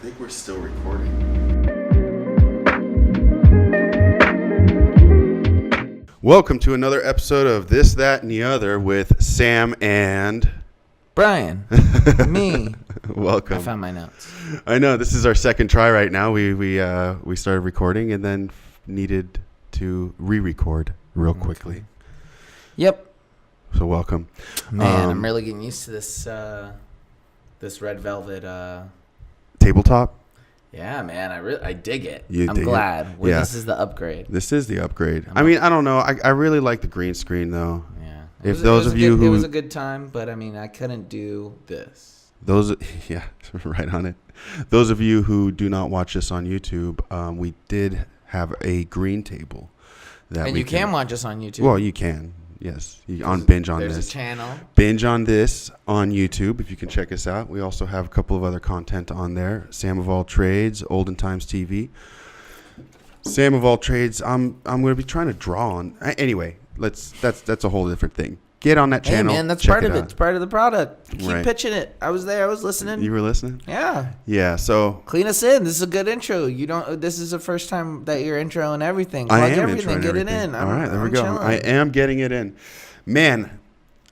think we're still recording. Welcome to another episode of This, That, and the Other with Sam and... Bryan. Me. Welcome. I found my notes. I know, this is our second try right now. We started recording and then needed to re-record real quickly. Yep. So welcome. Man, I'm really getting used to this this red velvet tabletop? Yeah, man, I dig it. I'm glad. This is the upgrade. This is the upgrade. I mean, I don't know. I really like the green screen though. Yeah. It was a good time, but I mean, I couldn't do this. Yeah, right on it. Those of you who do not watch this on YouTube, we did have a green table and you can watch us on YouTube. Well, you can. Yes, on Binge on there's this. There's a channel. Binge on this on YouTube, if you can check us out. We also have a couple of other content on there. Sam of All Trades, Olden Times TV. Sam of All Trades, I'm going to be trying to draw on. Anyway, that's a whole different thing. Get on that channel. Hey, man, that's part of it. It's part of the product. Keep pitching it. I was there. I was listening. You were listening? Yeah. Yeah, so. Clean us in. This is a good intro. This is the first time that you're introing everything. Plug everything. Get it in. All right, there we go. Chilling. I am getting it in. Man,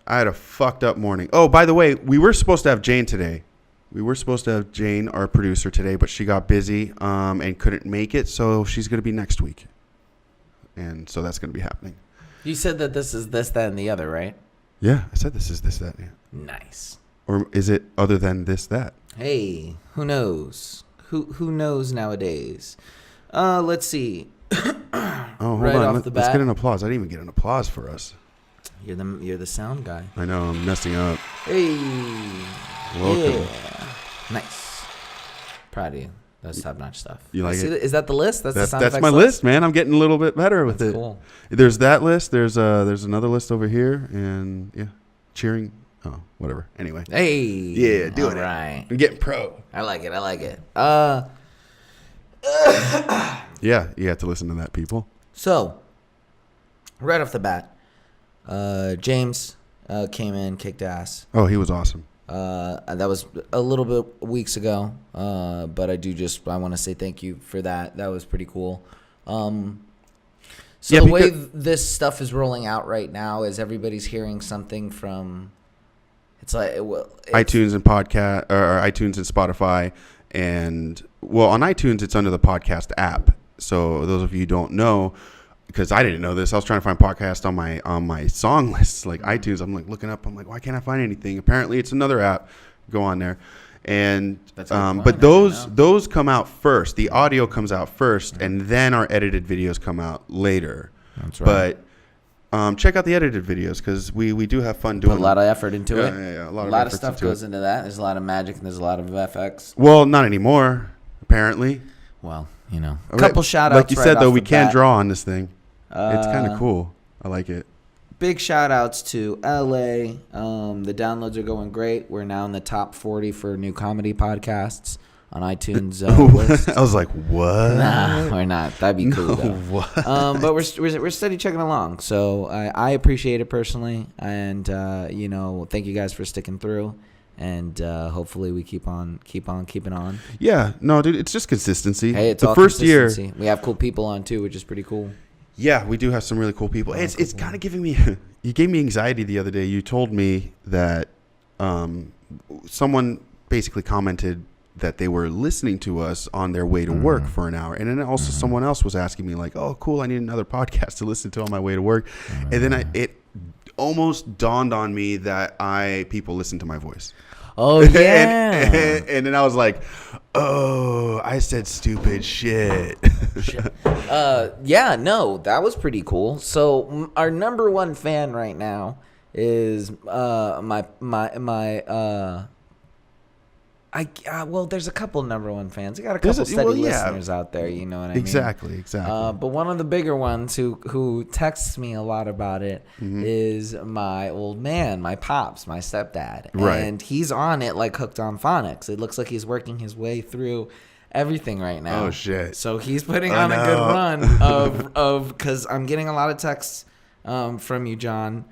I had a fucked up morning. Oh, by the way, we were supposed to have Jane today. We were supposed to have Jane, our producer, today, but she got busy and couldn't make it, so she's going to be next week. And so that's going to be happening. You said that this is this, that, and the other, right? Yeah, I said this is this, that, yeah. Nice. Or is it other than this, that? Hey, who knows? Who knows nowadays? Let's see. Hold on. Let's get an applause. I didn't even get an applause for us. You're the sound guy. I know, I'm messing up. Hey. Welcome. Yeah. Nice. Proud of you. That's top-notch stuff. You like it? Is that the list? That's the sound that's effects my list, man. I'm getting a little bit better with it. Cool. There's that list. There's another list over here, and yeah, cheering. Oh, whatever. Anyway. Hey. Yeah, doing it. Right. I'm getting pro. I like it. Yeah, you have to listen to that, people. So, right off the bat, James came in, kicked ass. Oh, he was awesome. That was a little bit weeks ago, but I want to say thank you for that. That was pretty cool. The way this stuff is rolling out right now is everybody's hearing something from. It's iTunes and podcast, or iTunes and Spotify, and on iTunes it's under the podcast app. So those of you who don't know, because I didn't know this, I was trying to find podcasts on my song lists, like iTunes. I'm like looking up. I'm like, why can't I find anything? Apparently, it's another app. Go on there, and but those come out first. The audio comes out first, and then our edited videos come out later. That's right. But check out the edited videos because we do have fun doing. Put a lot of effort into it. Yeah, a lot of stuff goes into that. There's a lot of magic and there's a lot of FX. Well, not anymore, apparently. Well, a couple shout outs. Like you said, though, we can draw on this thing. It's kind of cool. I like it. Big shout outs to LA. The downloads are going great. We're now in the top 40 for new comedy podcasts on iTunes list. I was like, what? Nah, we're not. That'd be cool, though. What? But we're steady chugging along. So I appreciate it personally. And, thank you guys for sticking through. And hopefully we keep on keeping on. Yeah. No, dude, it's just consistency. Hey, it's the all first year. We have cool people on, too, which is pretty cool. Yeah, we do have some really cool people. It's kind of giving me – you gave me anxiety the other day. You told me that someone basically commented that they were listening to us on their way to work for an hour. And then also someone else was asking me like, oh, cool, I need another podcast to listen to on my way to work. And then it almost dawned on me that people listen to my voice. Oh, yeah. and then I was like, oh, I said stupid shit. Yeah, no, that was pretty cool. So our number one fan right now is there's a couple number one fans. I got a couple steady listeners out there. You know what I mean? Exactly. But one of the bigger ones who texts me a lot about it is my old man, my pops, my stepdad. Right. And he's on it like hooked on phonics. It looks like he's working his way through everything right now. Oh, shit. So he's putting on a good run of because I'm getting a lot of texts from you, John.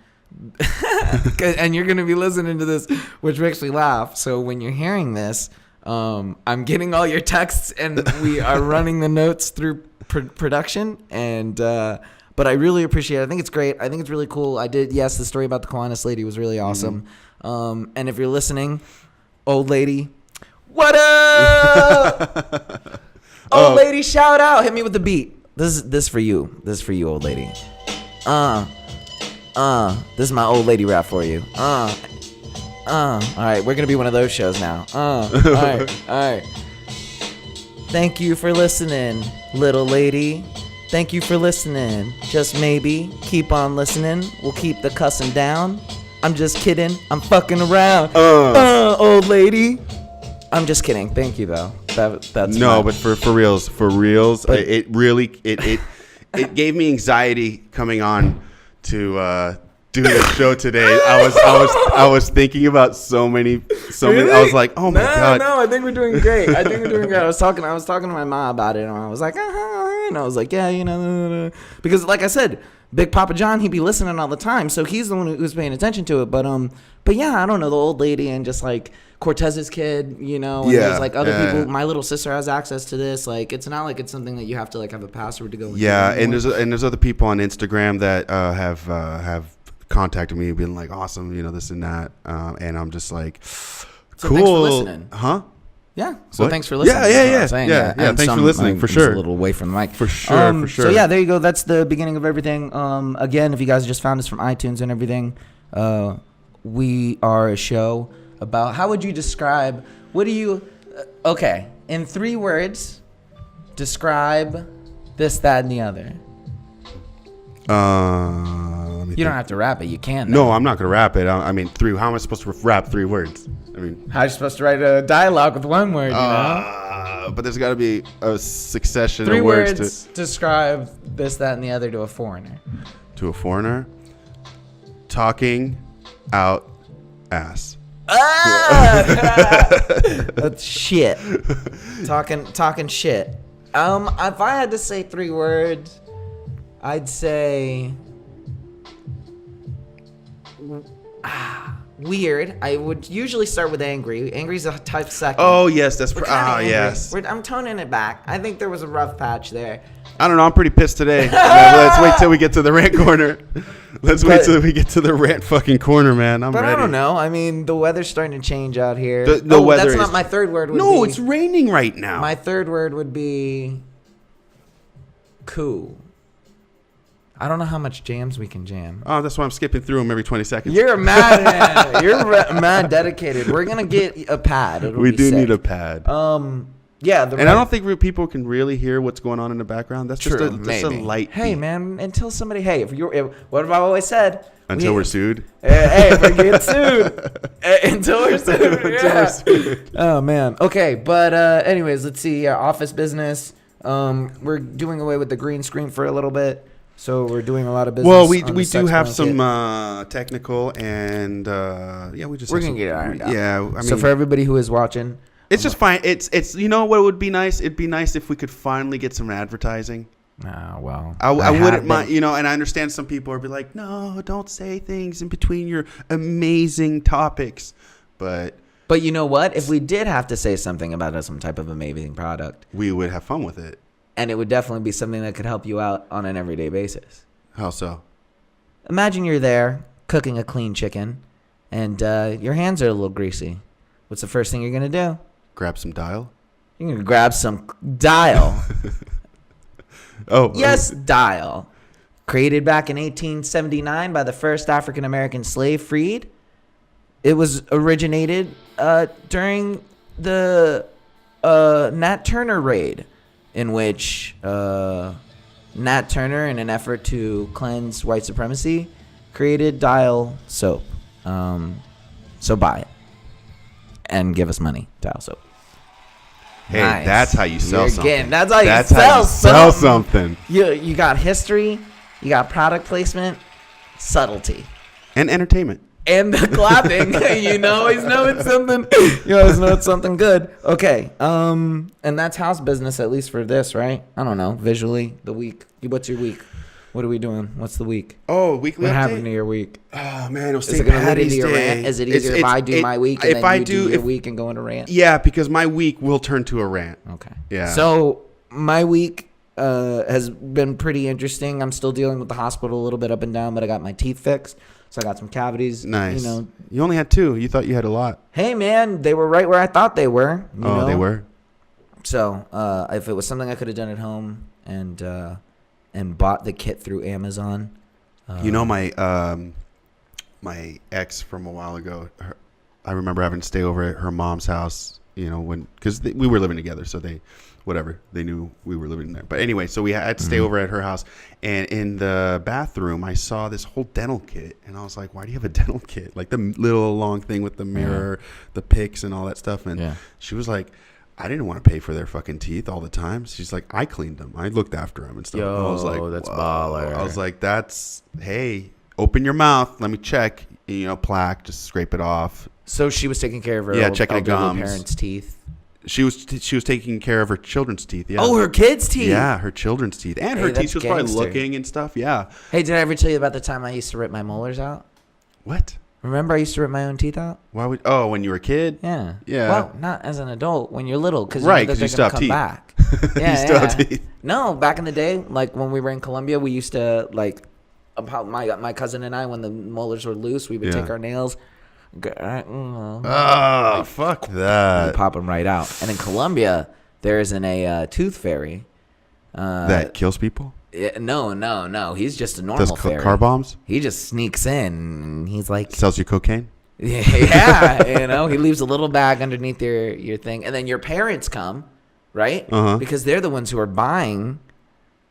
And you're going to be listening to this, which makes me laugh. So when you're hearing this, I'm getting all your texts, and we are running the notes through production. And but I really appreciate it. I think it's great. I think it's really cool. The story about the Kiwanis lady was really awesome. And if you're listening, old lady, what up? Old lady, shout out. Hit me with the beat. This for you. This is for you, old lady. This is my old lady rap for you. All right, we're gonna be one of those shows now. All right. Thank you for listening, little lady. Thank you for listening. Just maybe keep on listening. We'll keep the cussing down. I'm just kidding. I'm fucking around. Old lady. I'm just kidding. Thank you though. That's no, but for reals, but, it really gave me anxiety coming on to do the show today. I was thinking about so many. Really? I was like, oh my god. No, I think we're doing great. I was talking to my mom about it, and I was like, and I was like, yeah, because like I said, Big Papa John, he'd be listening all the time, so he's the one who's paying attention to it. But yeah, I don't know, the old lady and just like Cortez's kid, and there's like other people. My little sister has access to this. Like, it's not like it's something that you have to like have a password to go into. Yeah, and there's other people on Instagram that have contacted me, being like, awesome, this and that, and I'm just like, cool. Thanks for listening. Huh? Yeah. So what? Thanks for listening. Yeah. Thanks for listening, for sure. A little away from the mic. For sure. So yeah, there you go. That's the beginning of everything. Again, if you guys just found us from iTunes and everything, we are a show about, how would you describe, okay, in 3 words, describe this, that, and the other. You don't have to rap it. You can. No, I'm not going to rap it. I mean, how am I supposed to rap 3 words? I mean, how are you supposed to write a dialogue with 1 word, But there's got to be a succession 3 of words to describe this, that, and the other to a foreigner. To a foreigner? Talking out ass. That's shit. Talking shit. If I had to say 3 words, I'd say weird. I would usually start with angry. Angry's a type second. Oh yes, that's yes. I'm toning it back. I think there was a rough patch there. I don't know. I'm pretty pissed today. Let's wait till we get to the rant corner. Wait till we get to the rant fucking corner, man. I'm ready. I don't know. I mean, the weather's starting to change out here. The weather. That's not my 3rd word. No, it's raining right now. My 3rd word would be cool. I don't know how much jams we can jam. Oh, that's why I'm skipping through them every 20 seconds. You're mad. You're mad dedicated. We're gonna get a pad. We do need a pad. Yeah, and I don't think people can really hear what's going on in the background. That's true, just a light. Hey, beat. Man, until somebody. Hey, what have I always said? Until we're sued. Hey, if we get sued. Until we're sued. Oh man. Okay, but anyways, let's see. Office business. We're doing away with the green screen for a little bit. So we're doing a lot of business. Well, we do have some technical and we're gonna get it ironed out. Yeah, I mean, so for everybody who is watching, it's just fine. It's what would be nice. It'd be nice if we could finally get some advertising. Well, I wouldn't mind, and I understand some people are be like, no, don't say things in between your amazing topics, but you know what? If we did have to say something about some type of amazing product, we would have fun with it. And it would definitely be something that could help you out on an everyday basis. How so? Imagine you're there cooking a clean chicken, and your hands are a little greasy. What's the first thing you're going to do? Grab some dial? You're going to grab some dial. Yes, dial. Created back in 1879 by the first African-American slave freed. It was originated during the Nat Turner raid, in which Nat Turner, in an effort to cleanse white supremacy, created Dial soap. So buy it and give us money. Dial soap. Hey, nice. That's how you sell something. That's how you sell something. You got history, you got product placement, subtlety, and entertainment. And the clapping, you always know it's something. You always know it's something good. Okay, and that's house business, at least for this, right? I don't know. Visually, the week. What's your week? What are we doing? What's the week? Oh, weekly What update? happened to your week? Oh, man, it was Is St. it going to lead Patty's into your Day. rant? Is it easier if I do my week and if then I you do your if- week and go into rant? Yeah, because my week will turn to a rant. Okay. Yeah. So my week has been pretty interesting. I'm still dealing with the hospital a little bit up and down, but I got my teeth fixed. So I got some cavities. Nice. You know. You only had 2. You thought you had a lot. Hey, man, they were right where I thought they were. You know? They were? So if it was something I could have done at home and bought the kit through Amazon. You know, my ex from a while ago, I remember having to stay over at her mom's house, you know, because we were living together. So they knew we were living there. But anyway, so we had to stay over at her house. And in the bathroom, I saw this whole dental kit. And I was like, why do you have a dental kit? Like the little long thing with the mirror, the picks and all that stuff. And she was like, I didn't want to pay for their fucking teeth all the time. She's like, I cleaned them. I looked after them and stuff. Yo, and I was like, that's whoa. baller. I was like, hey, open your mouth. Let me check. You know, plaque, just scrape it off. So she was taking care of her checking the elderly gums. parents' teeth. She was taking care of her children's teeth. Yeah. Oh, her kids' teeth. Yeah, her children's teeth and her teeth. that's She was probably gangster. looking and stuff. Yeah. Hey, did I ever tell you about the time I used to rip my molars out? What? Remember I used to rip my own teeth out? Why would? Oh, when you were a kid. Yeah. Yeah. Well, not as an adult. When you're little, because Right, you know that 'cause you they're still gonna have come teeth. back. Yeah, You still have teeth. No, back in the day, like when we were in Colombia, we used to my cousin and I, when the molars were loose, we would take our nails. Oh, fuck that. And pop them right out. And in Colombia, there isn't a tooth fairy. That kills people. No. He's just a Does normal fairy. car bombs? He just sneaks in and he's like, Sells you cocaine. yeah, you know, he leaves a little bag underneath your thing, and then your parents come, right? Because they're the ones who are buying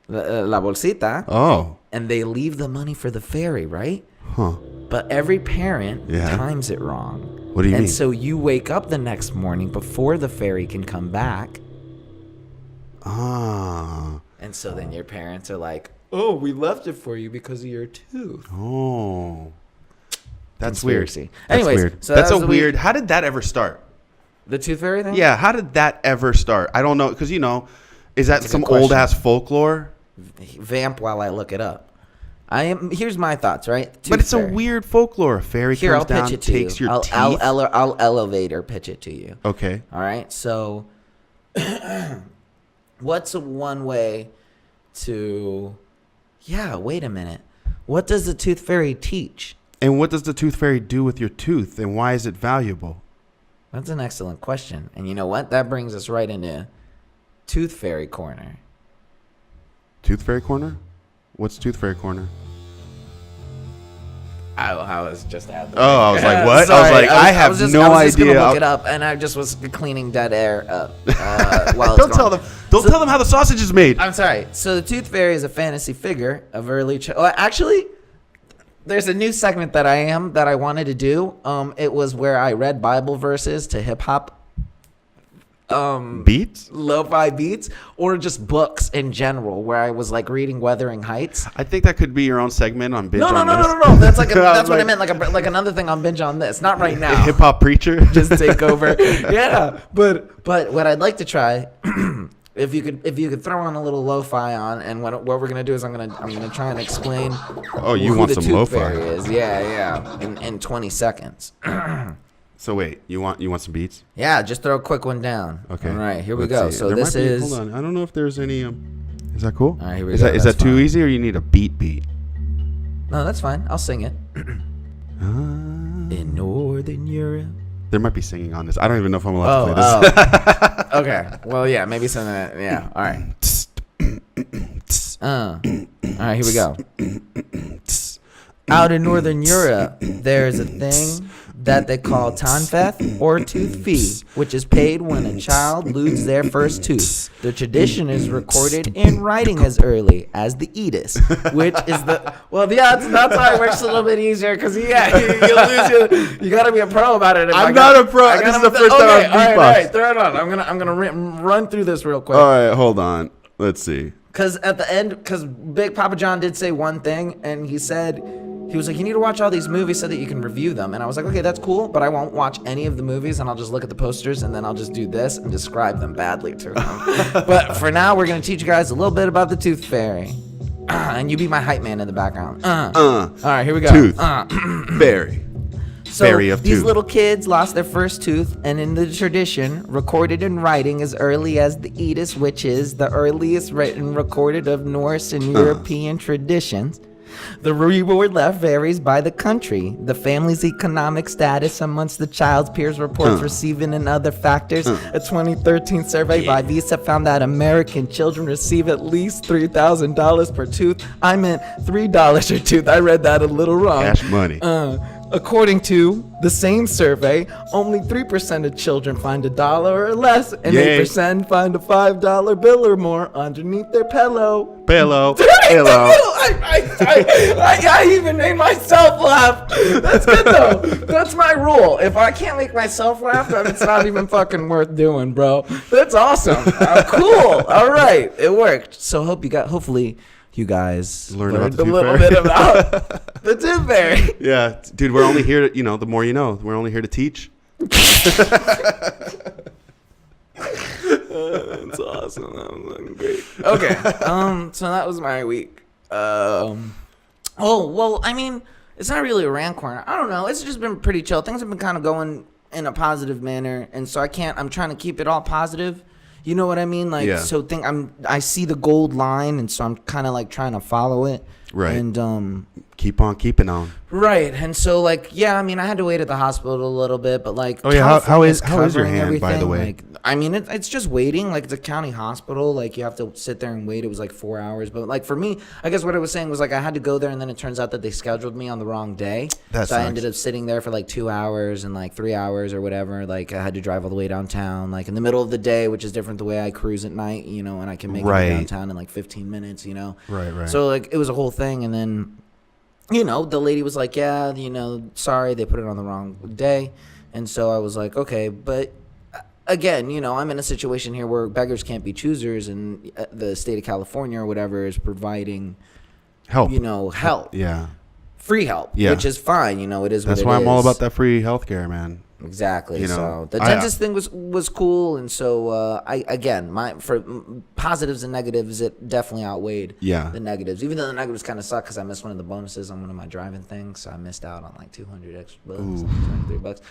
la bolsita. Oh. And they leave the money for the fairy, right? Huh. But every parent Yeah. times it wrong. What do you mean? And so you wake up the next morning before the fairy can come back. Ah. And so then your parents are like, oh, we left it for you because of your tooth. Oh. That's Conspiracy. weird. That's Anyways, weird. so That's that a was the weird. week. How did that ever start? The tooth fairy thing? Yeah. How did that ever start? I don't know. Because, you know, is that That's a some good question. old ass folklore? Vamp while I look it up. Here's my thoughts, right? But it's Tooth a fairy. weird folklore. A fairy Here, comes I'll pitch down, it to takes you. your teeth. I'll elevate or pitch it to you. Okay. All right. So, what's one way to? Yeah. Wait a minute. What does the tooth fairy teach? And what does the tooth fairy do with your tooth, and why is it valuable? That's an excellent question. And you know what? That brings us right into Tooth Fairy Corner. Tooth fairy corner? What's tooth fairy corner? I was just at the Oh, I was like, what? Sorry, I was like, I have was just, no I was just idea. gonna look it up, and I just was cleaning dead air up. While it's Don't tell going. them. Don't tell them how the sausage is made. I'm sorry. So the Tooth Fairy is a fantasy figure of early. Actually, there's a new segment that I wanted to do. It was where I read Bible verses to hip hop. Beats? Lo-fi beats, or just books in general, where I was like reading Wuthering Heights. I think that could be your own segment on Binge. No. That's like that's what I meant. Like another thing on Binge on this. Not right now. Hip hop preacher. Just take over. Yeah, but what I'd like to try, if you could throw on a little lo-fi on, and what we're gonna do is I'm gonna try and explain. Oh, you who want the some Tooth lo-fi? Fairy is? Yeah. In 20 seconds. So wait, you want some beats? Yeah, just throw a quick one down. Okay. All right, here we Let's go. see. So There this might be- is. Hold on. I don't know if there's any. Is that cool? All right, here we is go. That, is That's that too fine. easy, or you need a beat? No, that's fine. I'll sing it. In Northern Europe. There might be singing on this. I don't even know if I'm allowed to play this. Okay. Well, yeah, maybe some of that. Yeah. All right. All right, here we go. Out in Northern Europe, there's a thing that they call tanfeth or tooth fee, which is paid when a child loses their first tooth. The tradition is recorded in writing as early as the Edis, which is the that's why it works a little bit easier because you got to be a pro about it. I'm not a pro. This is the first time I've beatboxed. All right, throw it on. I'm gonna run through this real quick. All right, hold on. Let's see. Because at the end, because Big Papa John did say one thing, and he said, he was like, you need to watch all these movies so that you can review them. And I was like, okay, that's cool, but I won't watch any of the movies, and I'll just look at the posters, and then I'll just do this and describe them badly to him. But for now, we're going to teach you guys a little bit about the Tooth Fairy. And you be my hype man in the background. All right, here we go. Tooth. Fairy. So Fairy of these tooth. little kids lost their first tooth, and in the tradition, recorded in writing as early as the Edis, which is the earliest written recorded of Norse and European traditions, the reward left varies by the country, the family's economic status amongst the child's peers, reports receiving, and other factors. A 2013 survey by Visa found that American children receive at least $3,000 per tooth. I meant $3 per tooth. I read that a little wrong. Cash money. According to the same survey, only 3% of children find $1 or less, and Yay. 8% find a $5 bill or more underneath their pillow. Pillow. I even made myself laugh. That's good though. That's my rule. If I can't make myself laugh, then it's not even fucking worth doing, bro. That's awesome. Cool. All right, it worked. So hopefully you guys Learned about learned the a tooth little fairy. bit about the tooth fairy. Yeah, dude, we're only here to, the more you know. We're only here to teach. That's awesome. That was fucking great. Okay. So that was my week. Oh, well, I mean, it's not really a rant corner. I don't know. It's just been pretty chill. Things have been kind of going in a positive manner, and so I'm trying to keep it all positive. You know what I mean? Like, yeah. So I see the gold line, and so I'm kind of like trying to follow it. Right. And keep on keeping on. Right. And so like, yeah, I mean, I had to wait at the hospital a little bit, but like, oh yeah, how is your covering hand, by the way? Like, I mean, it's just waiting. Like, it's a county hospital. Like, you have to sit there and wait. It was like 4 hours. But like for me, I guess what I was saying was like I had to go there, and then it turns out that they scheduled me on the wrong day. That so sucks. I ended up sitting there for like 2 hours and like 3 hours or whatever. Like I had to drive all the way downtown, like in the middle of the day, which is different the way I cruise at night, and I can make it downtown in like 15 minutes, Right. So like it was a whole thing, and then. The lady was like, yeah, sorry, they put it on the wrong day. And so I was like, okay. But again, I'm in a situation here where beggars can't be choosers, and the state of California or whatever is providing help. Help. Yeah. Free help, which is fine. It is what it is. That's why I'm all about that free healthcare, man. Exactly. So the dentist thing was cool, and so for positives and negatives, it definitely outweighed the negatives. Even though the negatives kind of suck because I missed one of the bonuses on one of my driving things, so I missed out on like 200 extra bucks, $23. But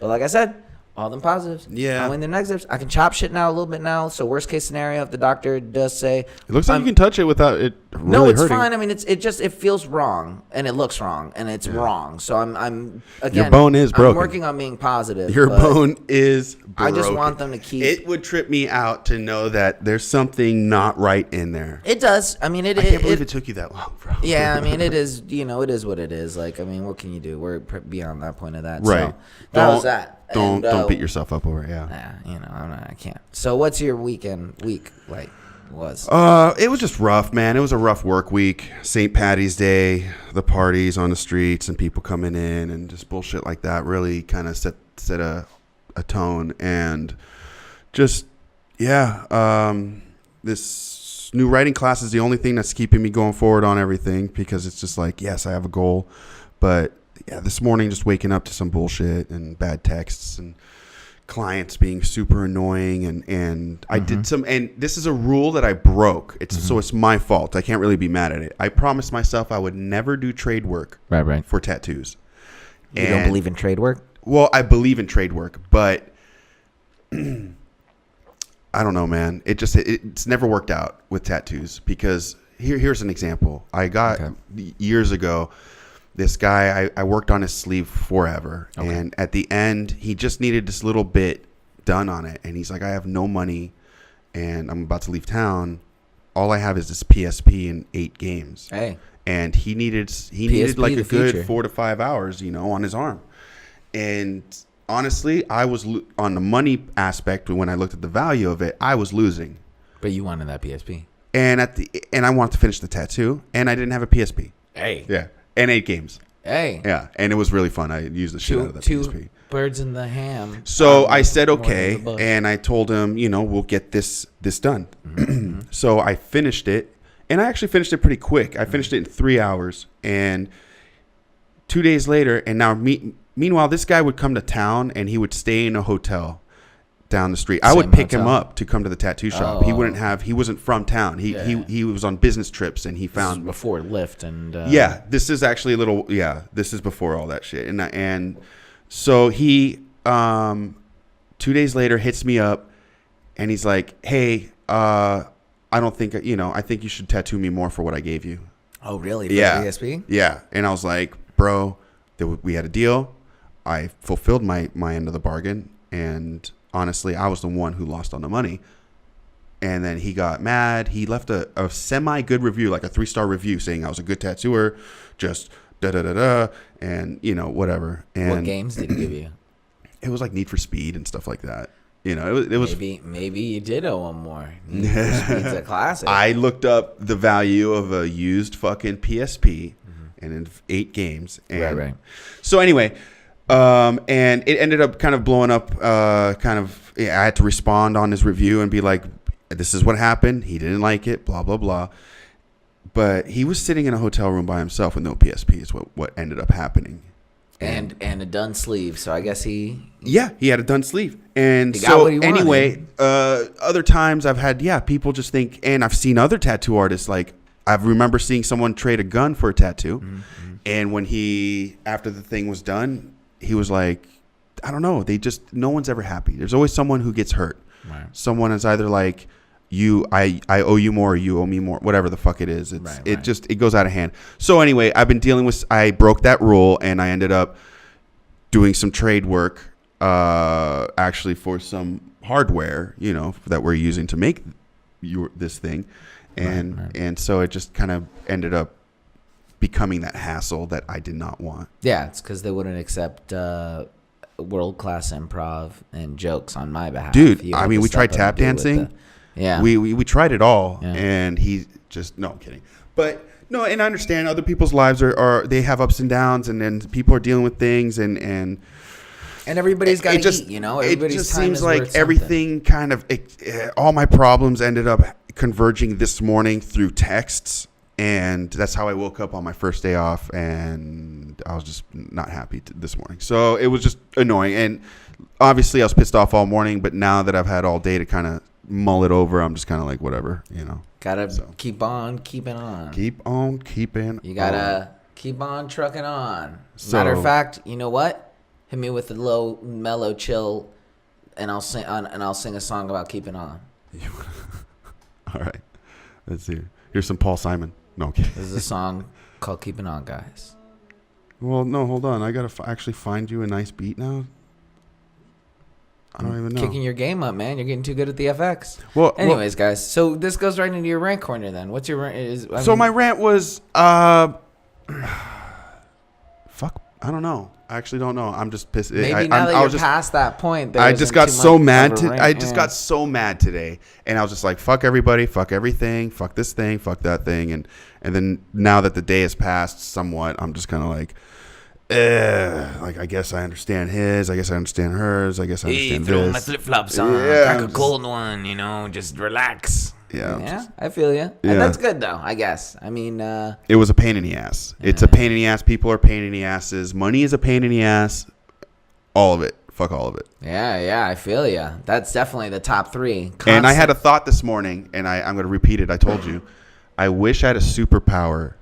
like I said, all them positives. Yeah. I win the negatives. I can chop shit now a little bit now. So worst case scenario, if the doctor does say it looks like you can touch it without it really no, it's hurting. fine. I mean, it feels wrong, and it looks wrong, and it's wrong. So I'm again. Your bone is broken. I'm working on being positive. Your bone is broken. I just want them to keep. It would trip me out to know that there's something not right in there. It does. I mean, I can't believe it took you that long, bro. Yeah, I mean, it is. It is what it is. Like, I mean, what can you do? We're beyond that point of that. Right. So that was that. Don't beat yourself up over it. Yeah. I can't. So what's your week like? Was it was just rough, man. It was a rough work week. St. Patty's Day, the parties on the streets and people coming in and just bullshit like that really kind of set a tone. And just this new writing class is the only thing that's keeping me going forward on everything, because it's just like, yes, I have a goal, but yeah, this morning just waking up to some bullshit and bad texts and clients being super annoying, and I did some, and this is a rule that I broke. So it's my fault. I can't really be mad at it. I promised myself I would never do trade work for tattoos. You don't believe in trade work? Well, I believe in trade work, but I don't know, man. It's never worked out with tattoos, because here's an example. I got years ago. This guy, I worked on his sleeve forever. Okay. And at the end, he just needed this little bit done on it. And he's like, I have no money and I'm about to leave town. All I have is this PSP and 8 games. Hey. And he needed like a good 4 to 5 hours, on his arm. And honestly, I was on the money aspect. When I looked at the value of it, I was losing. But you wanted that PSP. And I wanted to finish the tattoo, and I didn't have a PSP. Hey. Yeah. And 8 games. Hey. Yeah. And it was really fun. I used the shit out of the PSP. Two birds in the ham. So I said, okay. And I told him, we'll get this done. Mm-hmm. So I finished it. And I actually finished it pretty quick. I finished it in 3 hours. And 2 days later, and now meanwhile, this guy would come to town and he would stay in a hotel down the street. I would Same pick him hotel? up to come to the tattoo shop. He wasn't from town. He was on business trips, and he found before Lyft and this is actually this is before all that shit. And so he 2 days later hits me up, and he's like, hey, I don't think I think you should tattoo me more for what I gave you. Oh, really? For PSP? Yeah. And I was like, bro, we had a deal. I fulfilled my end of the bargain, and honestly, I was the one who lost on the money. And then he got mad. He left a semi-good review, like a 3-star review, saying I was a good tattooer, just da-da-da-da, and, whatever. And what games did he give you? It was like Need for Speed and stuff like that. It was... Maybe you did owe him more. Need for Speed's a classic. I looked up the value of a used fucking PSP, and in 8 games. And right. So anyway... and it ended up kind of blowing up, I had to respond on his review and be like, this is what happened. He didn't like it, blah, blah, blah. But he was sitting in a hotel room by himself with no PSP is what ended up happening. And a done sleeve. So I guess he had a done sleeve. And he got what he wanted. Anyway, other times I've had, people just think, and I've seen other tattoo artists, like I remember seeing someone trade a gun for a tattoo. Mm-hmm. And when after the thing was done, he was like, I don't know. No one's ever happy. There's always someone who gets hurt. Right. Someone is either like, I owe you more, or you owe me more, whatever the fuck it is. It goes out of hand. So anyway, I broke that rule, and I ended up doing some trade work, actually for some hardware, that we're using to make this thing. And so it just kind of ended up becoming that hassle that I did not want. Yeah, it's because they wouldn't accept world-class improv and jokes on my behalf. Dude, we tried tap dancing. We tried it all, and he just, no, I'm kidding. But, no, and I understand other people's lives they have ups and downs, and then people are dealing with things, and everybody's got to eat, Everybody's it just time seems is like worth everything kind of, all my problems ended up converging this morning through texts. And that's how I woke up on my first day off, and I was just not happy this morning. So it was just annoying. And obviously I was pissed off all morning, but now that I've had all day to kind of mull it over, I'm just kind of like, whatever, Gotta keep on keeping on. Keep on keeping You gotta keep on trucking on. Matter of fact, you know what? Hit me with a low, mellow chill, and I'll sing a song about keeping on. All right. Let's see. Here's some Paul Simon. No, okay. This is a song called Keeping On, guys. Well, no, hold on. I got to actually find you a nice beat now. I don't even know. Kicking your game up, man. You're getting too good at the FX. Well, anyways, guys. So this goes right into your rant corner then. What's your rant? My rant was, fuck, I don't know. I actually don't know. I'm just pissed. Maybe now that you're past that point. I just got so mad. I just got so mad today, and I was just like, "Fuck everybody, fuck everything, fuck this thing, fuck that thing." And then now that the day has passed, somewhat, I'm just kind of like, I guess I understand his. I guess I understand hers. I guess I understand this. Throw my flip flops on. Crack a cold one. Just relax. Yeah, I feel you. Yeah. And that's good though, I guess. I mean, it was a pain in the ass. Yeah. It's a pain in the ass. People are pain in the asses. Money is a pain in the ass. All of it. Fuck all of it. Yeah, I feel you. That's definitely the top 3. Constant. And I had a thought this morning, and I'm going to repeat it. I told you. I wish I had a superpower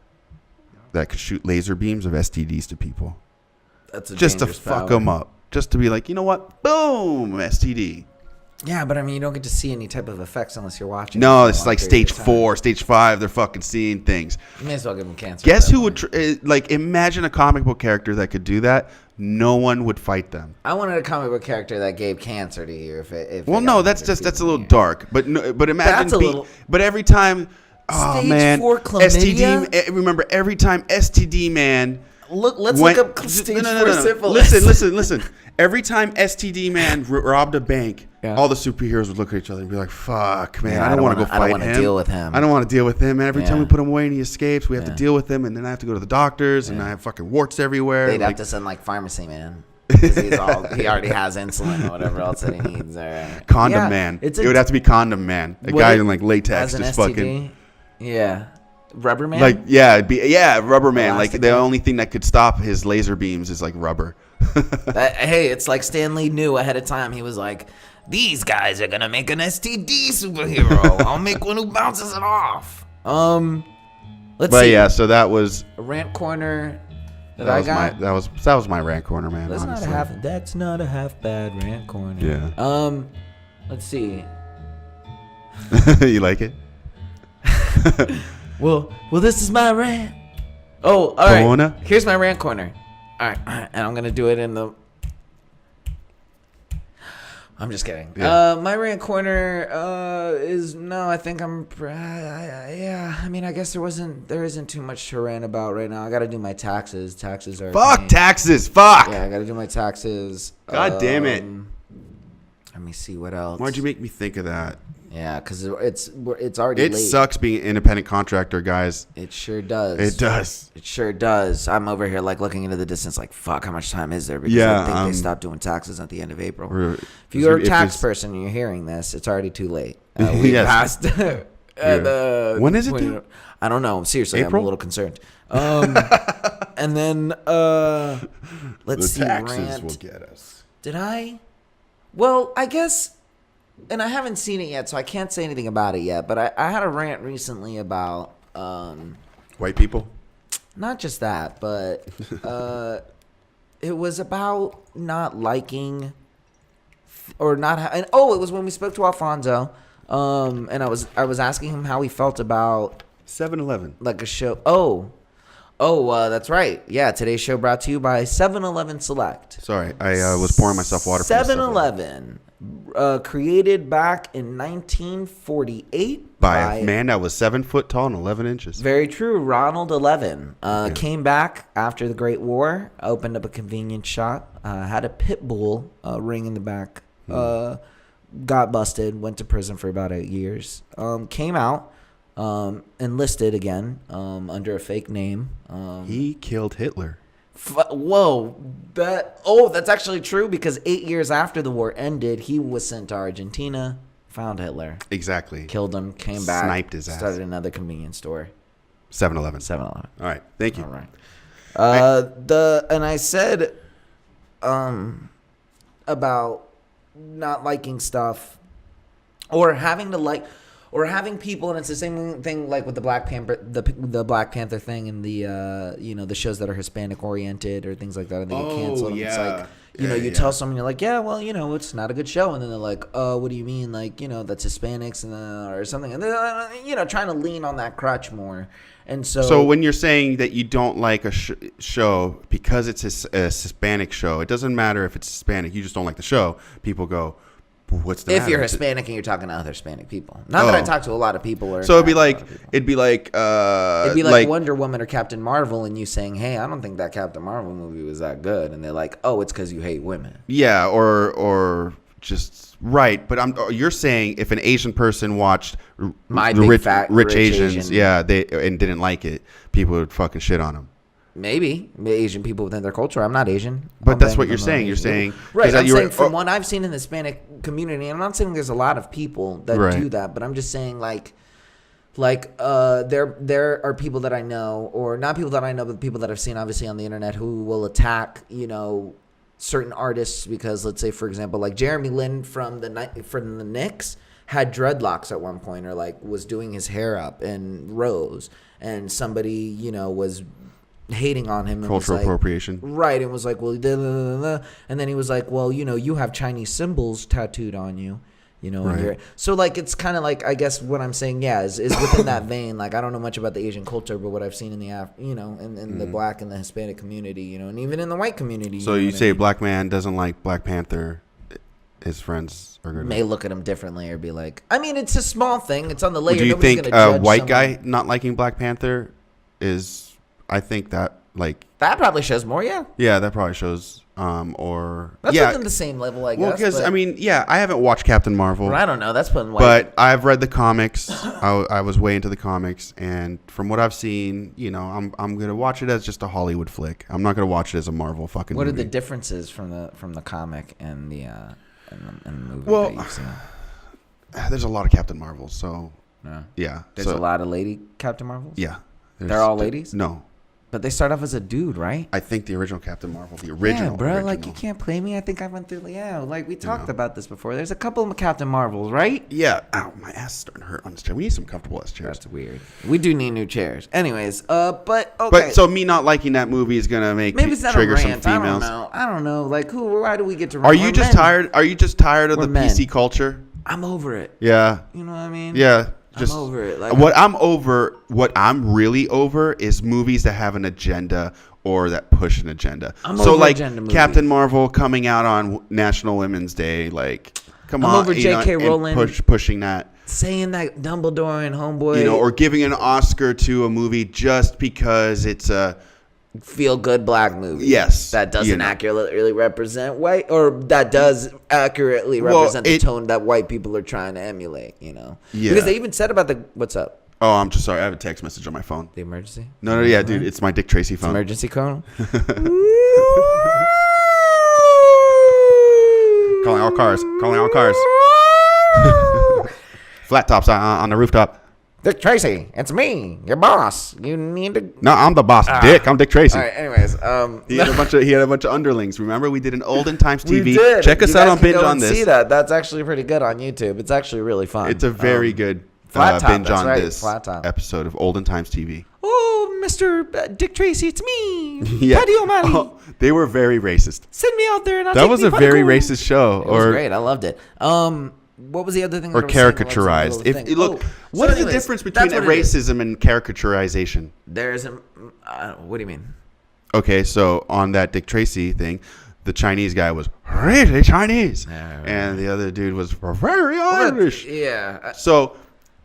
that could shoot laser beams of STDs to people. That's a just to fuck them up. Just to be like, you know what? Boom, STD. Yeah, but I mean, you don't get to see any type of effects unless you're watching. No, it's like stage 4, stage 5. They're fucking seeing things. You may as well give them cancer. Guess who would imagine a comic book character that could do that? No one would fight them. I wanted a comic book character that gave cancer to you. That's a little dark. But imagine that's a little. But every time, oh stage man, 4 chlamydia? STD. Remember, every time STD man. Let's look up stage 4 syphilis. Listen. Every time STD man robbed a bank, all the superheroes would look at each other and be like, "Fuck, man, I don't want to go fight him. I don't want to deal with him. I don't want to deal with him." And every time we put him away and he escapes, we have to deal with him, and then I have to go to the doctors, and I have fucking warts everywhere. They'd have to send pharmacy man. He already has insulin or whatever else that he needs. Condom man. It would have to be condom man. A guy in latex just STD? fucking. Yeah. Rubber man? Rubber man. Like the only thing that could stop his laser beams is like rubber. Hey, it's like Stan Lee knew ahead of time. He was like, these guys are gonna make an STD superhero. I'll make one who bounces it off. Let's see. yeah, so that was A rant corner that that I was got. that was my rant corner, man. That's honestly. not a half bad rant corner. Yeah. Let's see. You like it? Well, this is my rant. Oh, all right. Corner? Here's my rant corner. All right, and I'm gonna do it in the. I'm just kidding. Yeah. My rant corner is no. I think I'm. Yeah. I mean, I guess there isn't too much to rant about right now. I got to do my taxes. Taxes are. Fuck taxes. Fuck. Yeah, I got to do my taxes. God damn it. Let me see what else. Why'd you make me think of that? Yeah, because it's already It late. sucks being an independent contractor, guys. It sure does. It does. It sure does. I'm over here like looking into the distance like, fuck, how much time is there? Because Yeah, I think they stopped doing taxes at the end of April. If If you're a tax it's- person and you're hearing this, it's already too late. We Yes. passed. When is it due? I don't know. Seriously, I'm April? a little concerned. And then let's see. Rant. will get us. Did I? Well, I guess, and I haven't seen it yet, so I can't say anything about it yet. But I had a rant recently about White people? not just that, but it was about not liking or not. And it was when we spoke to Alfonso, and I was asking him how he felt about 7-Eleven. like a show. That's right. Yeah, today's show brought to you by 7-Eleven Select. Sorry, I was pouring myself water. 7-Eleven, created back in 1948 by a man that was 7 foot tall and 11 inches. Very true. Ronald 11 came back after the Great War, opened up a convenience shop, had a pit bull ring in the back, got busted, went to prison for about 8 years, came out, enlisted again under a fake name. He killed Hitler. That's actually true because 8 years after the war ended, he was sent to Argentina, found Hitler, Exactly. killed him, came back, Sniped his ass. started another convenience store. 7-Eleven. 7-Eleven. All right. Thank you. All right. And I said about not liking stuff or having to like or having people, and it's the same thing like with the Black Panther, the Black Panther thing, and the the shows that are Hispanic oriented or things like that, and they get canceled. And it's like you tell someone, you're like, yeah, well, it's not a good show, and then they're like, what do you mean, like, that's Hispanics and or something, and they're trying to lean on that crutch more. And so when you're saying that you don't like a show because it's a Hispanic show, it doesn't matter if it's Hispanic. You just don't like the show. People go, what's the if matter? you're Hispanic and you're talking to other Hispanic people, not that I talk to a lot of people, or so it'd be like Wonder Woman or Captain Marvel, and you saying, hey, I don't think that Captain Marvel movie was that good, and they're like, oh, it's because you hate women. Yeah, or just right. But you're saying if an Asian person watched rich Asians, Asian. yeah, and didn't like it, people would fucking shit on them. Maybe Asian people within their culture. I'm not Asian. But that's what you're saying. You're saying right. I'm saying from what I've seen in the Hispanic community, and I'm not saying there's a lot of people that do that, but I'm just saying like there are people that I know, or not people that I know, but people that I've seen obviously on the internet who will attack certain artists because, let's say, for example, like Jeremy Lin from the Knicks had dreadlocks at one point, or like was doing his hair up in rows, and somebody was hating on him. Cultural appropriation. Right. And was like, well, and then he was like, well, you have Chinese symbols tattooed on you, Right. So like, it's kind of like, I guess what I'm saying, is within that vein. Like, I don't know much about the Asian culture, but what I've seen in the, in the Black and the Hispanic community, and even in the white community. So you say a black man doesn't like Black Panther, his friends are going may look at him differently or be like, I mean, it's a small thing. It's on the layer. Do you Nobody's think gonna a judge white someone. guy not liking Black Panther is, I think that that probably shows more, yeah, that probably shows, or that's yeah, within the same level, I guess. well, because I haven't watched Captain Marvel, I don't know. That's putting white. but I've read the comics. I was way into the comics, and from what I've seen, I'm gonna watch it as just a Hollywood flick. I'm not gonna watch it as a Marvel fucking. What movie. are the differences from the comic and the movie Well, that you've seen? There's a lot of Captain Marvels, so yeah. There's a lot of lady Captain Marvels. Yeah, They're all ladies? No. But they start off as a dude, right? I think the original Captain Marvel, the original. Yeah, bro. original. Like, you can't play me. I think I went through. Yeah, like we talked about this before. There's a couple of Captain Marvels, right? Yeah. Ow, my ass is starting to hurt on this chair. We need some comfortable ass chairs. That's weird. We do need new chairs. Anyways, but okay. But so me not liking that movie is gonna make maybe it's not trigger a rant. some females. I don't know. Like, why do we get to? Are you just tired? Are you just tired of the men. PC culture? I'm over it. Yeah. You know what I mean? Yeah. I'm over it. Like, what I'm really over is movies that have an agenda or that push an agenda. I'm so over like agenda movies. Captain Marvel coming out on National Women's Day, like come I'm on, over J.K. Rowling pushing that. Saying that Dumbledore and Homeboy, or giving an Oscar to a movie just because it's a feel good black movie. Yes. That doesn't accurately represent white, or that does accurately represent the tone that white people are trying to emulate, Yeah. Because they even said about what's up? Oh, I'm just sorry. I have a text message on my phone. The emergency? No, yeah, dude. It's my Dick Tracy phone. Emergency cone? Calling all cars. Flat tops on the rooftop. Dick Tracy, it's me, your boss. You need to. No, I'm the boss, Dick. I'm Dick Tracy. All right. Anyways, he had a bunch of underlings. Remember, we did an Olden Times TV. We did. Check us out on Binge on this. See that? That's actually pretty good on YouTube. It's actually really fun. It's a very good Binge on this episode of Olden Times TV. Oh, Mr. Dick Tracy, it's me, Yeah. Paddy O'Malley. Oh, they were very racist. Send me out there and I'll that take was the a very popcorn. racist show. It was great. I loved it. What was the other thing? Or caricaturized. What is the difference between racism and caricaturization? There's what do you mean? Okay, so on that Dick Tracy thing, the Chinese guy was really Chinese, and the other dude was very Irish. Yeah. So,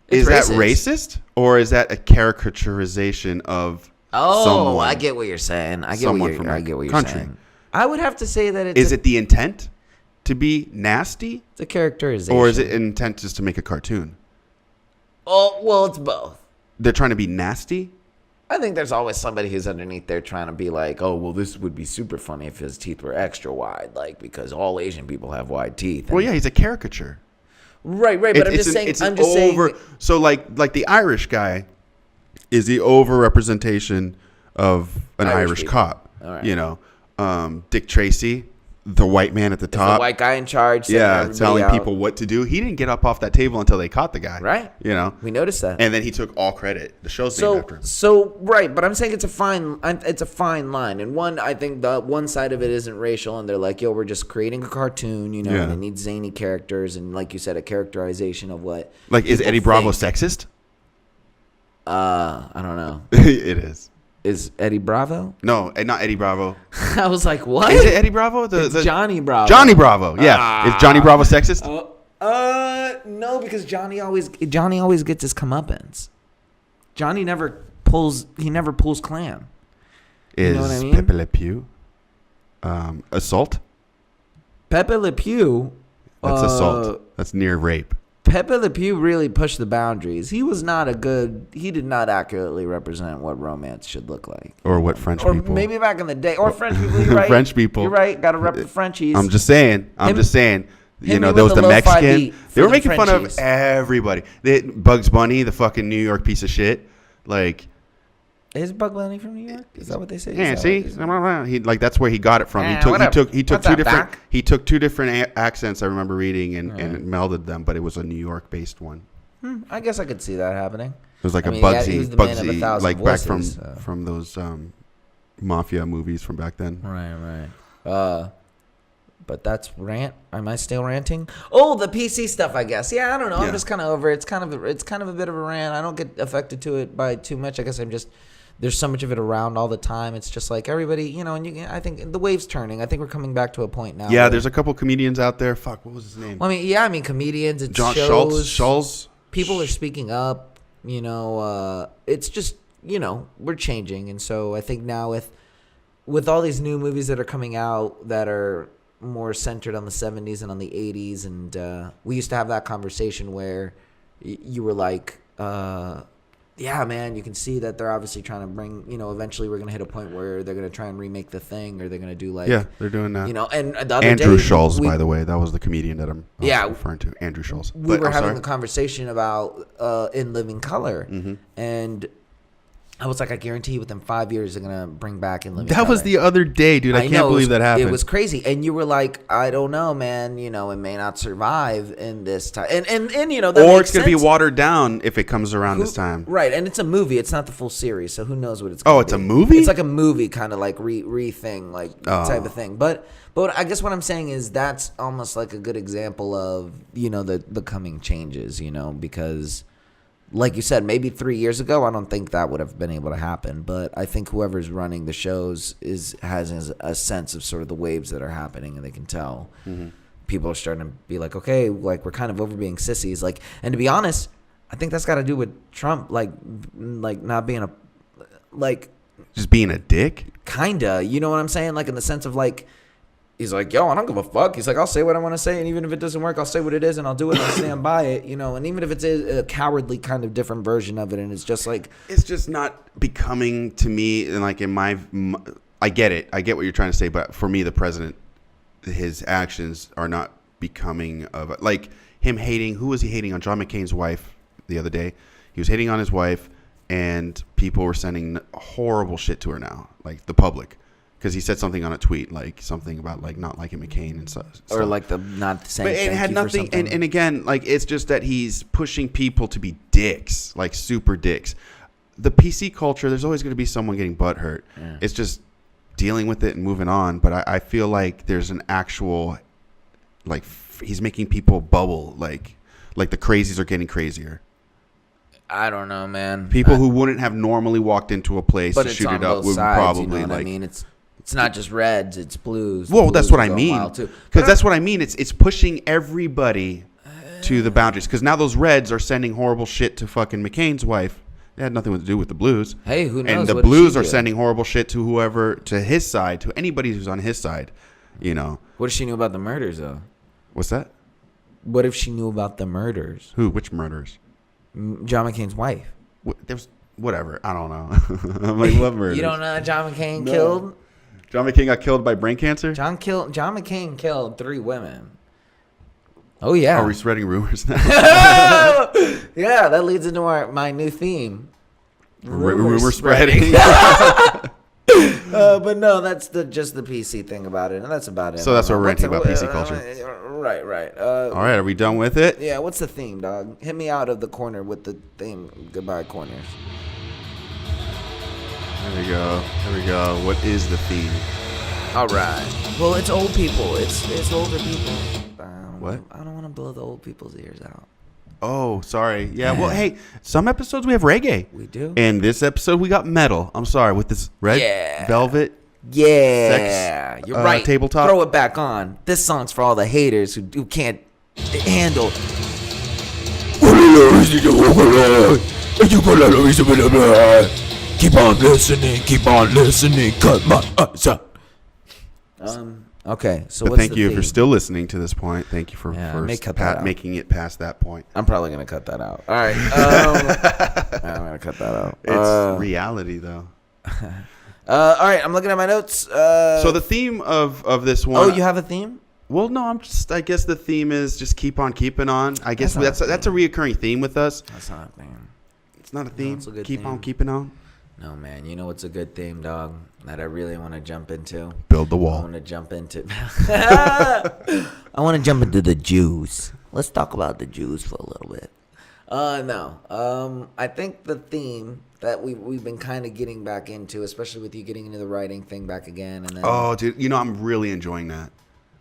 is that racist or is that a caricaturization of? Oh, I get what you're saying. I get what you're saying. I would have to say that it's. Is it the intent to be nasty? It's a characterization. Or is it intent just to make a cartoon? Oh, well, it's both. They're trying to be nasty? I think there's always somebody who's underneath there trying to be like, oh, well, this would be super funny if his teeth were extra wide, like, because all Asian people have wide teeth. Well, yeah, he's a caricature. Right, but I'm just saying. So, like the Irish guy is the over-representation of an Irish cop. All right. Dick Tracy, the white man at the top. The white guy in charge. Telling people what to do. He didn't get up off that table until they caught the guy. Right. We noticed that. And then he took all credit. The show's named after him. So, right. But I'm saying it's a fine line. And one, I think the one side of it isn't racial. And they're like, yo, we're just creating a cartoon, and it needs zany characters. And like you said, a characterization of what. Like, is Eddie Bravo sexist? I don't know. It is. Is Eddie Bravo? No, not Eddie Bravo. I was like, what? Is it Eddie Bravo? It's Johnny Bravo. Johnny Bravo. Yeah. Is Johnny Bravo sexist? No, because Johnny always gets his comeuppance. Johnny never pulls clam. Is you know what I mean? Pepe Le Pew assault? Pepe Le Pew. That's assault. That's near rape. Pepe Le Pew really pushed the boundaries. He did not accurately represent what romance should look like. Or what French people. Or maybe back in the day. Or French people, you're right. French people. You're right. Got to rep the Frenchies. I'm just saying. There was the Mexican. They were making fun of everybody. Bugs Bunny, the fucking New York piece of shit. Like. Is Bug Bunny from New York? Is that what they say? Yeah, see, that's where he got it from. He took two different accents. I remember reading and melded them, but it was a New York based one. I guess I could see that happening. It was like Bugsy, like voices, back from those mafia movies from back then. Right. But that's rant. Am I still ranting? Oh, the PC stuff, I guess. Yeah, I don't know. I'm just kind of over it. It's kind of a bit of a rant. I don't get affected to it by too much. I guess there's so much of it around all the time. It's just like everybody, and I think the wave's turning. I think we're coming back to a point now. Yeah, there's a couple comedians out there. Fuck, what was his name? Well, I mean, comedians. It's John shows. Schultz. People are speaking up. It's just we're changing, and so I think now with all these new movies that are coming out that are more centered on the 70s and on the 80s, and we used to have that conversation where you were like, yeah, man, you can see that they're obviously trying to bring, eventually we're going to hit a point where they're going to try and remake The Thing, or they're going to do like... Yeah, they're doing that. And the other Andrew day... Schultz, by the way, that was the comedian that I'm referring to, Andrew Schultz. We were having a conversation about In Living Color, and I was like, I guarantee you within 5 years they're going to bring back In Living That was Color. the other day, dude. I can't believe that happened. It was crazy. And you were like, I don't know, man. You know, it may not survive in this time. And you know, that or it's going to be watered down if it comes around this time. Right. And it's a movie. It's not the full series. So who knows what it's going to be. Oh, it's a movie? It's like a movie kind of like re-thing, like type of thing. But I guess what I'm saying is that's almost like a good example of, you know, the coming changes, you know, because like you said, maybe 3 years ago, I don't think that would have been able to happen. But I think whoever's running the shows has a sense of sort of the waves that are happening, and they can tell. Mm-hmm. People are starting to be like, okay, like we're kind of over being sissies. Like, and to be honest, I think that's got to do with Trump, like not being just being a dick. Kinda, you know what I'm saying? Like in the sense of like. He's like, yo, I don't give a fuck. He's like, I'll say what I want to say, and even if it doesn't work, I'll say what it is, and I'll do it, and I'll stand by it, you know. And even if it's a cowardly kind of different version of it, and it's just like, it's just not becoming to me. And like in I get it, I get what you're trying to say, but for me, the president, his actions are not becoming of like him hating. Who was he hating on? John McCain's wife the other day. He was hating on his wife, and people were sending horrible shit to her now, like the public. Because he said something on a tweet, like something about like not liking McCain and stuff. Or like the not saying. But it had nothing. And again, like it's just that he's pushing people to be dicks, like super dicks. The PC culture, there's always going to be someone getting butthurt. Yeah. It's just dealing with it and moving on. But I feel like there's an actual, like he's making people bubble, like the crazies are getting crazier. I don't know, man. People who wouldn't have normally walked into a place to shoot it up would probably, you know what I mean? It's not just reds, it's blues. Well, blues that's what I mean. Because that's what I mean. It's pushing everybody to the boundaries. Because now those reds are sending horrible shit to fucking McCain's wife. It had nothing to do with the blues. Hey, who knows? And the blues are sending horrible shit to whoever, to his side, to anybody who's on his side. You know. What if she knew about the murders, though? What's that? What if she knew about the murders? Who? Which murders? John McCain's wife. There's whatever. I don't know. I'm like, what murders? You don't know John McCain killed? John McCain got killed by brain cancer? John McCain killed 3 women. Oh, yeah. Are we spreading rumors now? Yeah, that leads into my new theme. Rumor spreading. But no, that's just the PC thing about it, and that's about it. So that's what we're ranting about PC culture. Right. All right, are we done with it? Yeah, what's the theme, dog? Hit me out of the corner with the theme. Goodbye, corners. There we go. What is the theme? All right. Well, it's old people. It's older people. What? I don't want to blow the old people's ears out. Oh, sorry. Yeah, well, hey, some episodes we have reggae. We do. And this episode we got metal. I'm sorry, with this red velvet. Yeah. Sex, you're right. Tabletop. Throw it back on. This song's for all the haters who can't handle. Keep on listening, cut my eyes out. Okay, so but what's thank the you theme? for still listening to this point. Thank you for making it past that point. I'm probably going to cut that out. All right. I'm going to cut that out. It's reality, though. All right, I'm looking at my notes. So the theme of this one... Oh, you have a theme? Well, no, I guess the theme is just keep on keeping on. I guess that's a reoccurring theme with us. That's not a theme. It's not a theme? No, a keep theme. on keeping on? No, man. You know what's a good theme, dog, that I really want to jump into? Build the wall. I want to jump into... I want to jump into the Jews. Let's talk about the Jews for a little bit. No. I think the theme that we've been kind of getting back into, especially with you getting into the writing thing back again. And then, oh, dude. You know, I'm really enjoying that.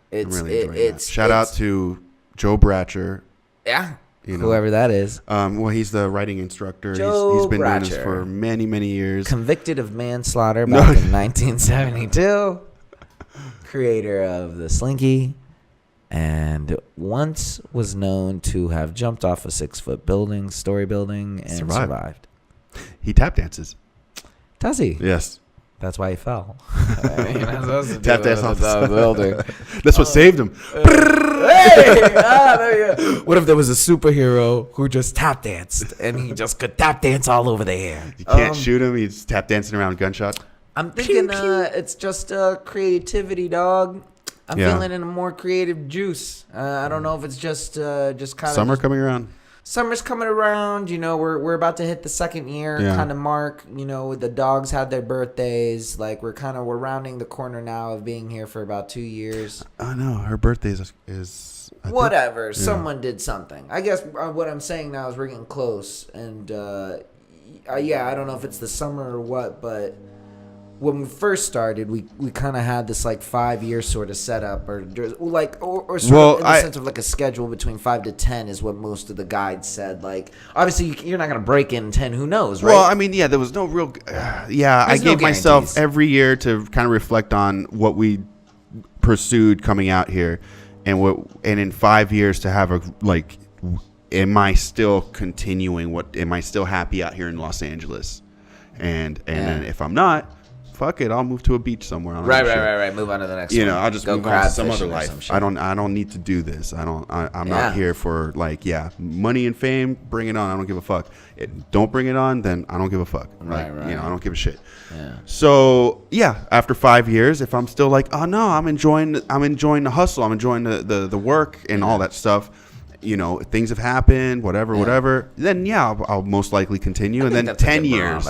It's Shout out to Joe Bratcher. Yeah. You know, whoever that is. Well, he's the writing instructor. He's been doing this for many, many years. Convicted of manslaughter back in 1972. Creator of the Slinky. And once was known to have jumped off a 6-foot story building, and survived. He tap dances. Does he? Yes. That's why he fell. Tap dance off the building. That's what saved him. There you go. What if there was a superhero who just tap danced and he just could tap dance all over the air? You can't shoot him. He's tap dancing around gunshot. I'm thinking it's just creativity, dog. I'm feeling in a more creative juice. I don't know if it's just kind of summer coming around. summer's coming around. You know, we're about to hit the second year kind of mark. You know, the dogs had their birthdays. Like we're rounding the corner now of being here for about 2 years. I know her birthday is whatever. Someone did something. I guess what I'm saying now is we're getting close. And I don't know if it's the summer or what, but when we first started, we kind of had this like 5-year sort of setup, or sort of in the sense of like a schedule between 5 to 10 is what most of the guides said. Like obviously you're not gonna break in 10. Who knows, right? Well, I mean, there was no real. I gave myself every year to kind of reflect on what we pursued coming out here, and in 5 years to have a like, am I still continuing? Am I still happy out here in Los Angeles? And if I'm not, fuck it, I'll move to a beach somewhere. Right. Move on to the next one. You know, I'll just move on to some other life. I don't need to do this. I'm not here for like, money and fame, bring it on. I don't give a fuck. Don't bring it on, then I don't give a fuck. Right. You know, I don't give a shit. Yeah. So, after 5 years, if I'm still like, oh no, I'm enjoying the hustle, I'm enjoying the work and all that stuff. You know, things have happened, whatever. Then I'll most likely continue, and then 10 years.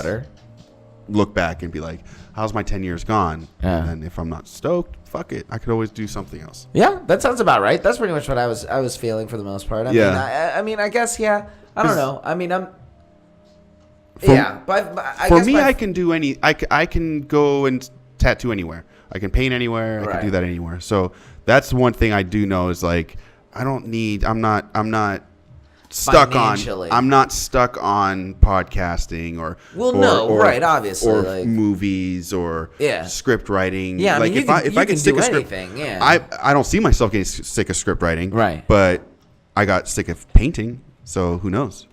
Look back and be like, how's my 10 years gone? And then if I'm not stoked, fuck it, I could always do something else. That sounds about right. That's pretty much what I was feeling for the most part. I mean I guess I don't know. I mean I can do I can go and tattoo anywhere. I can paint anywhere. I can do that anywhere. So that's one thing I do know is like I'm not stuck on podcasting or obviously, or like movies or script writing. Like if I get sick of script, I don't see myself getting sick of script writing. Right. But I got sick of painting, so who knows?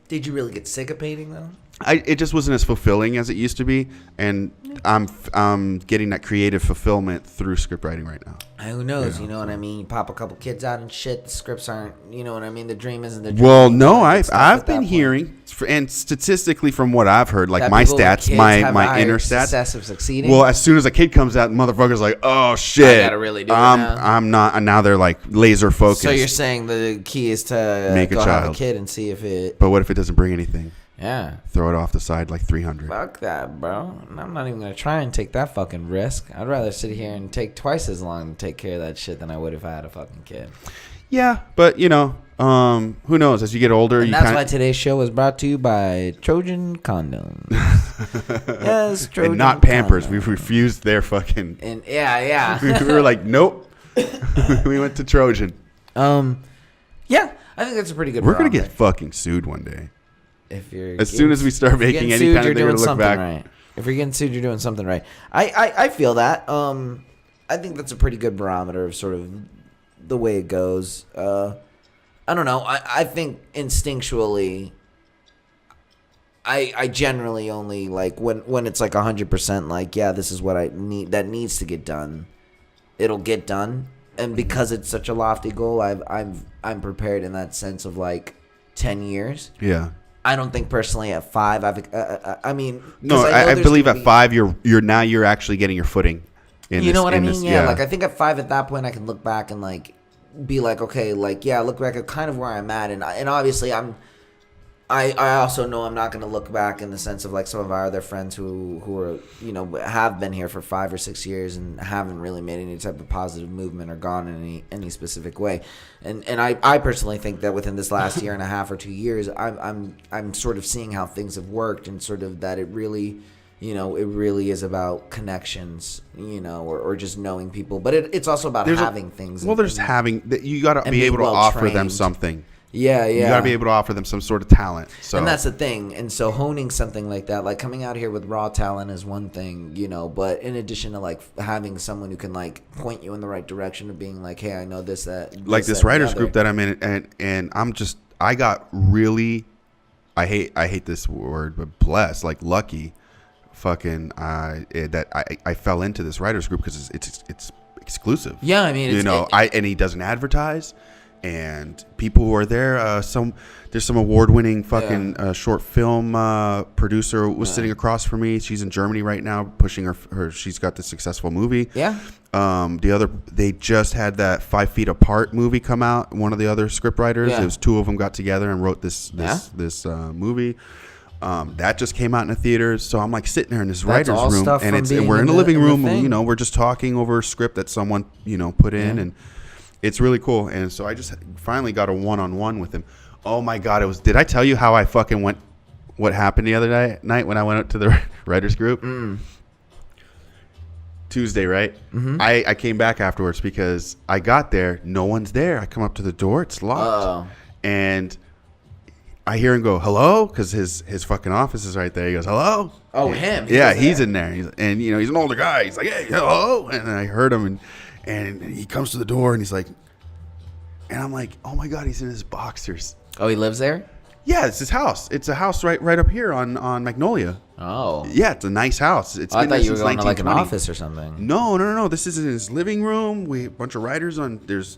Did you really get sick of painting though? It just wasn't as fulfilling as it used to be, and I'm getting that creative fulfillment through script writing right now. Who knows? You know what I mean? You pop a couple kids out and shit. The scripts aren't. You know what I mean? The dream isn't the dream. Well, no, I've been hearing, and statistically from what I've heard, like my stats, my inner stats, success of succeeding. Well, as soon as a kid comes out, motherfucker's like, oh shit, I gotta really do it now. I'm not, and now they're like laser focused. So you're saying the key is to make have a kid and see if it. But what if it doesn't bring anything? Yeah. Throw it off the side like 300. Fuck that, bro. I'm not even going to try and take that fucking risk. I'd rather sit here and take twice as long to take care of that shit than I would if I had a fucking kid. Yeah, but, you know, who knows? As you get older, and that's why today's show was brought to you by Trojan Condoms. Yes, Trojan and not Pampers. Condoms. We refused their fucking... And yeah. We were like, nope. We went to Trojan. Yeah, I think that's a pretty good We're going to get fucking sued one day. As soon as we start making any kind of thing to look back. Right. If you're getting sued, you're doing something right. I feel that. I think that's a pretty good barometer of sort of the way it goes. I don't know. I think instinctually, I generally only like when it's like 100% like, this is what I need that needs to get done. It'll get done, and because it's such a lofty goal, I'm prepared in that sense of like 10 years. Yeah. I don't think personally at 5. I believe at 5 you're actually getting your footing. What I mean? Yeah. Like I think at 5 at that point I can look back and like be like, okay, like look back at kind of where I'm at, and obviously I also know I'm not going to look back in the sense of like some of our other friends who are have been here for 5 or 6 years and haven't really made any type of positive movement or gone in any specific way, and I personally think that within this last year and a half or 2 years I'm sort of seeing how things have worked, and sort of that it really is about connections, or just knowing people, but it's also about having things. Well, you got to be able to offer them something. Yeah. You got to be able to offer them some sort of talent. So. And that's the thing. And so honing something like that, like coming out here with raw talent is one thing, but in addition to like having someone who can like point you in the right direction of being like, hey, I know this, that. Like this writers group that I'm in, and I got really, I hate this word, but blessed, like lucky, fucking, that I fell into this writers group because it's exclusive. Yeah, I mean, and he doesn't advertise. and people who are there. There's some award-winning fucking short film producer was sitting across from me. She's in Germany right now, pushing her. She's got this successful movie. Yeah. They just had that 5 Feet Apart movie come out. One of the other scriptwriters, it was two of them got together and wrote this movie. That just came out in the theaters. So I'm like sitting there in this writer's room, and we're in the living room. We're just talking over a script that someone put in, and it's really cool. And so I just finally got a one-on-one with him. Oh my God! Did I tell you how I fucking went? What happened the other night when I went up to the writers group? Tuesday, right? Mm-hmm. I came back afterwards because I got there. No one's there. I come up to the door. It's locked. And I hear him go, hello? Because his fucking office is right there. He goes, hello? Oh, him? He's in there. He's an older guy. He's like, hey, hello? And I heard him, and he comes to the door, and he's like, and I'm like, oh my God, he's in his boxers. Oh, he lives there? Yeah, it's his house. It's a house right up here on Magnolia. Oh. Yeah, it's a nice house. It's I been thought you were since going to like an 1920. office or something. No. This is in his living room. A bunch of writers on. There's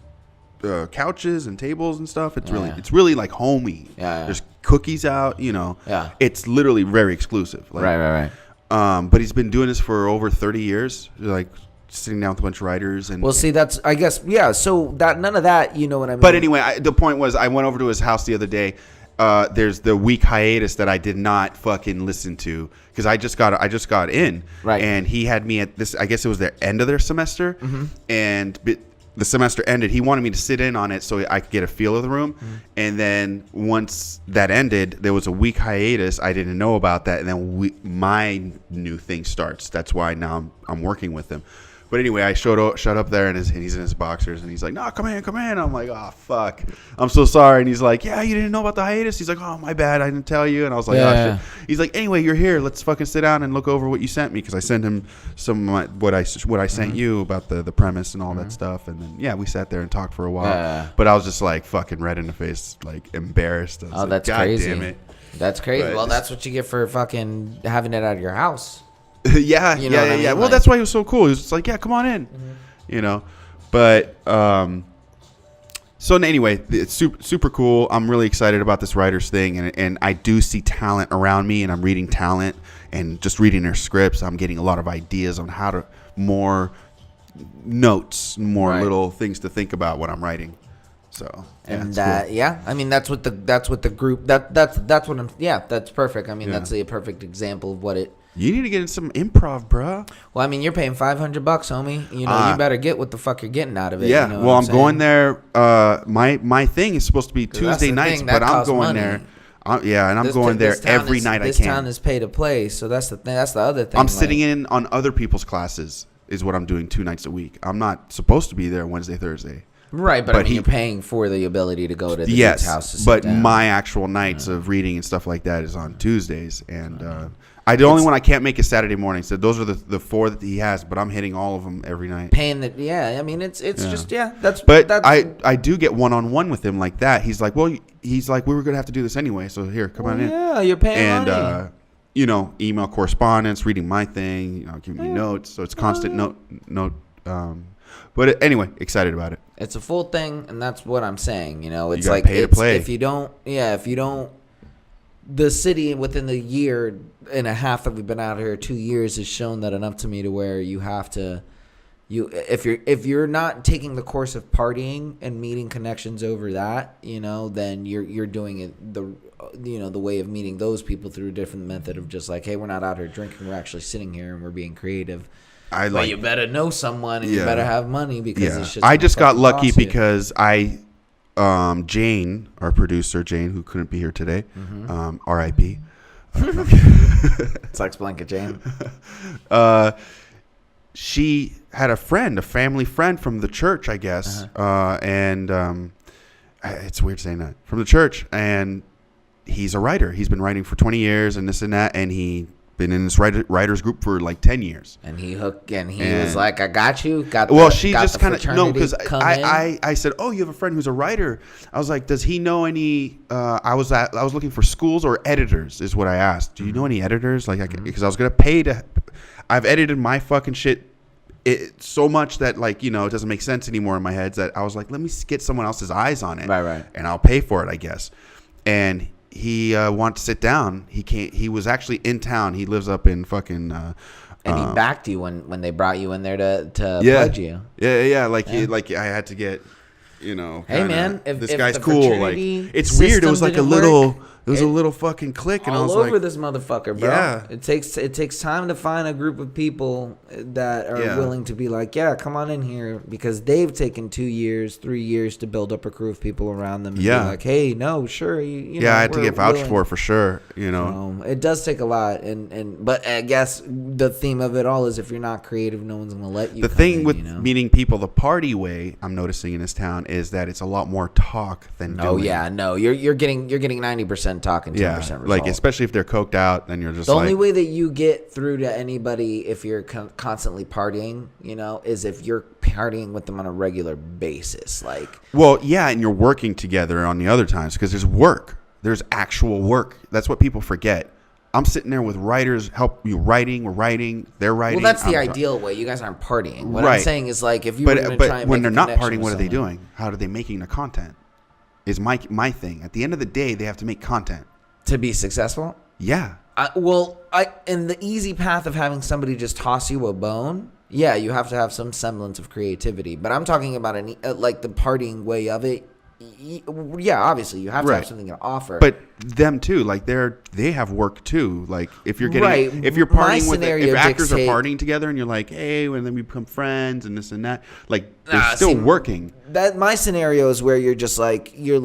couches and tables and stuff. It's really like homey. Yeah. There's cookies out. Yeah. It's literally very exclusive. Like, Right. But he's been doing this for over 30 years. Like sitting down with a bunch of writers and. Well, see, that's I guess So that none of that, you know what I mean. But anyway, the point was, I went over to his house the other day. There's the week hiatus that I did not fucking listen to because I just got in, right? And he had me at this. I guess it was the end of their semester, and the semester ended. He wanted me to sit in on it so I could get a feel of the room. And then once that ended, there was a week hiatus. I didn't know about that, and then my new thing starts. That's why now I'm working with him. But anyway, I showed up there, and he's in his boxers, and he's like, no, come in. I'm like, oh, fuck. I'm so sorry. And he's like, yeah, you didn't know about the hiatus? He's like, oh, my bad. I didn't tell you. And I was like, oh, shit. He's like, anyway, you're here. Let's fucking sit down and look over what you sent me. Because I sent him some of what I sent you about the premise and all that stuff. And then, we sat there and talked for a while. But I was just like fucking red in the face, like embarrassed. Oh, that's God crazy. Damn it. That's crazy. Well, that's what you get for fucking having it out of your house. Yeah. Well, like, that's why he was so cool. He was just like, yeah, come on in, But so anyway, it's super cool. I'm really excited about this writers thing, and I do see talent around me, and I'm reading talent and just reading their scripts. I'm getting a lot of ideas on how to more notes, little things to think about when I'm writing. So and cool. I mean that's what the group that's what I'm that's perfect. I mean that's a perfect example of what it. You need to get in some improv, bro. Well, I mean, you're paying $500, homie. You better get what the fuck you're getting out of it. Yeah. You know well, I'm going there. My thing is supposed to be Tuesday nights, but I'm going there. And I'm going there every night I can. This town is pay to play, so that's the thing. That's the other thing. I'm sitting in on other people's classes. Is what I'm doing 2 nights a week. I'm not supposed to be there Wednesday, Thursday. Right, but I mean, you're paying for the ability to go to the dude's house to sit down. My actual nights of reading and stuff like that is on Tuesdays, and the only one I can't make is Saturday morning. So those are the 4 that he has, but I'm hitting all of them every night. Paying that, I mean, it's just that's. But I do get one-on-one with him like that. He's like, we were gonna have to do this anyway, so here, come on in. Yeah, you're paying money. And email correspondence, reading my thing, giving me notes. So it's constant note. But anyway, excited about it. It's a full thing, and that's what I'm saying. It's you like pay to play. If you don't, the city within the year and a half that we've been out here, 2 years, has shown that enough to me to where you have to, if you're not taking the course of partying and meeting connections over that, then you're doing it the way of meeting those people through a different method of just like, hey, we're not out here drinking, we're actually sitting here and we're being creative. But you better know someone and you better have money because it's just. I just got lucky because Jane, our producer, Jane, who couldn't be here today, R.I.P. Sucks blanket, Jane. She had a family friend from the church, I guess, and it's weird saying that, from the church, and he's a writer. He's been writing for 20 years and this and that, and he been in this writers group for like 10 years. And he was like, I got you. She just kind of, no, because I said, oh, you have a friend who's a writer. I was like, does he know any, I was looking for schools or editors is what I asked. Do you know any editors? Because I was going to pay I've edited my fucking shit it so much that like, you know, it doesn't make sense anymore in my head, that I was like, let me get someone else's eyes on it. Right. And I'll pay for it, I guess. And he wanted to sit down. He was actually in town. He lives up in fucking and he backed you when they brought you in there to pledge you. Yeah. Like I had to get, you know, hey man, if this guy's the cool. Like, it's weird. It was like a little fucking click, and I was all over like, this motherfucker, bro. Yeah. It takes time to find a group of people that are willing to be like, yeah, come on in here, because they've taken 2 years, 3 years to build up a crew of people around them. And be like, hey, no, sure, you know, I had to get vouched for sure. You know, it does take a lot, but I guess the theme of it all is if you're not creative, no one's gonna let you. The thing with meeting people the party way, I'm noticing in this town, is that it's a lot more talk than doing. Oh yeah, no, you're getting 90% talking, 10% result. Like especially if they're coked out, then you're just the only way that you get through to anybody if you're constantly partying, you know, is if you're partying with them on a regular basis. Like, well, yeah, and you're working together on the other times, because there's work. There's actual work. That's what people forget. I'm sitting there with writers, help you writing. We're writing. They're writing. Well, that's the ideal way. You guys aren't partying. What I'm saying is, like, if you were going to try and when make they're a not connection partying, what with are they someone. doing? How are they making the content? Is my thing. At the end of the day, they have to make content to be successful. Yeah. In the easy path of having somebody just toss you a bone, yeah, you have to have some semblance of creativity. But I'm talking about like the partying way of it. Yeah, obviously you have to have something to offer. But them too, like they have work too. Like if you're getting if you're partying with if actors are partying together and you're like, hey, and then we become friends and this and that, like they're still working. That my scenario is where you're just like you're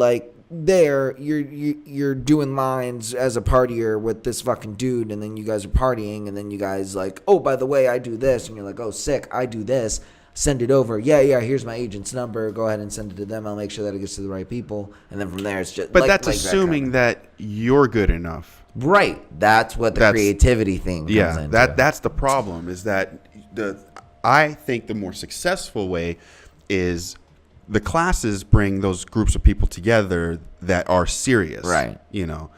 doing lines as a partier with this fucking dude, and then you guys are partying, and then you guys like, oh, by the way, I do this, and you're like, oh, sick, I do this. Send it over. Yeah. Here's my agent's number. Go ahead and send it to them. I'll make sure that it gets to the right people. And then from there, it's just. But that's assuming that you're good enough. Right. That's what the creativity thing comes into. That's the problem. Is that I think the more successful way is the classes bring those groups of people together that are serious. Right. You know.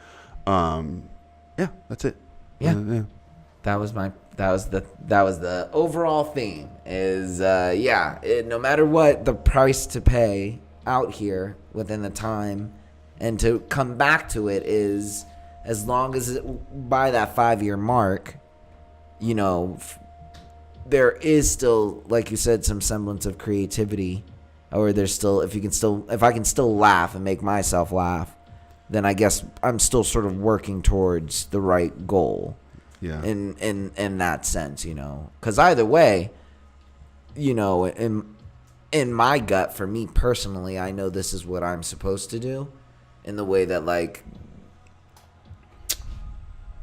Yeah. That's it. Yeah. That was the overall theme is no matter what the price to pay out here within the time, and to come back to it is, as long as by that 5-year mark, you know, there is still, like you said, some semblance of creativity, or there's still, if I can still laugh and make myself laugh, then I guess I'm still sort of working towards the right goal. Yeah. In that sense, you know, because either way, you know, in my gut, for me personally, I know this is what I'm supposed to do, in the way that, like,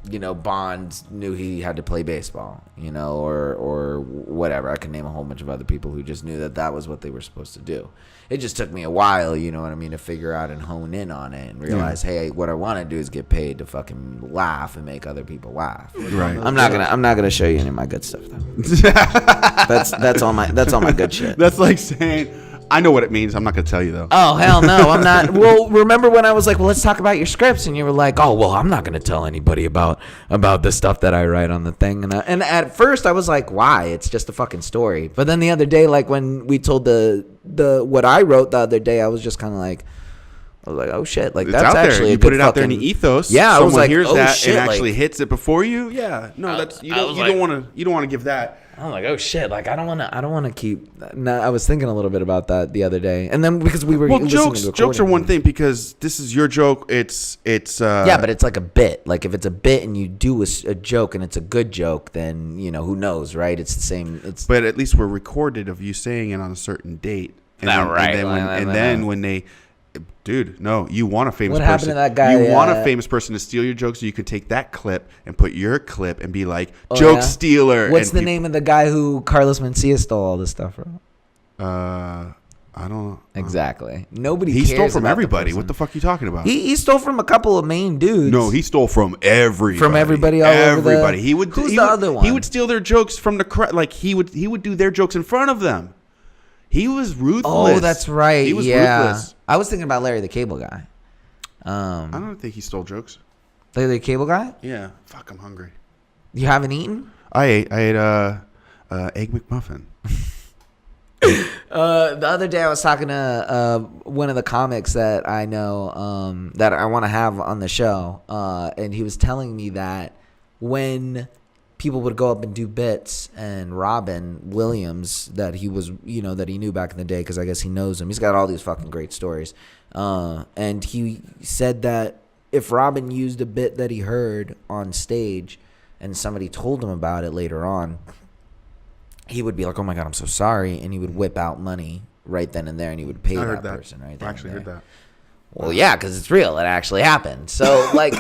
you know, Bond knew he had to play baseball, you know, or whatever. I can name a whole bunch of other people who just knew that was what they were supposed to do. It just took me a while, you know what I mean, to figure out and hone in on it and realize, hey, what I want to do is get paid to fucking laugh and make other people laugh. Right. I'm not gonna show you any of my good stuff though. that's all my good shit. That's like saying, I know what it means. I'm not going to tell you, though. Oh, hell no. I'm not. Well, remember when I was like, well, let's talk about your scripts. And you were like, oh, well, I'm not going to tell anybody about the stuff that I write on the thing. And at first I was like, why? It's just a fucking story. But then the other day, like when we told the what I wrote the other day, I was just kind of like, oh shit, like, that's actually you put it out there in the ethos. Yeah, I was like, hears oh that shit, and actually hits it before you. Yeah, no, that's you don't want to give that. I'm like, oh shit, like I don't want to keep. No, I was thinking a little bit about that the other day, and then because we were jokes are one thing, because this is your joke. It's yeah, but it's like a bit. Like if it's a bit and you do a joke and it's a good joke, then you know who knows, right? It's the same. But at least we're recorded of you saying it on a certain date. And then when they. Dude, no, you want a famous person. What happened to that guy? You want a famous person to steal your joke, so you can take that clip and put your clip and be like, joke stealer. What's the name of the guy who Carlos Mencia stole all this stuff from? I don't know. Exactly. Nobody He cares stole from about everybody. What the fuck are you talking about? He stole from a couple of main dudes. No, he stole from everybody. From everybody all everybody. over Who's the other one? He would steal their jokes from the crowd. Like, he would do their jokes in front of them. He was ruthless. Oh, that's right. He was ruthless. I was thinking about Larry the Cable Guy. I don't think he stole jokes. Larry the Cable Guy? Yeah. Fuck, I'm hungry. You haven't eaten? I ate egg McMuffin. The other day I was talking to one of the comics that I know that I want to have on the show, and he was telling me that when people would go up and do bits, and Robin Williams, that he was, that he knew back in the day, because I guess he knows him. He's got all these fucking great stories, and he said that if Robin used a bit that he heard on stage, and somebody told him about it later on, he would be like, "Oh my God, I'm so sorry," and he would whip out money right then and there, and he would pay that person right then. I actually heard that. Well, yeah, because it's real. It actually happened. So, like,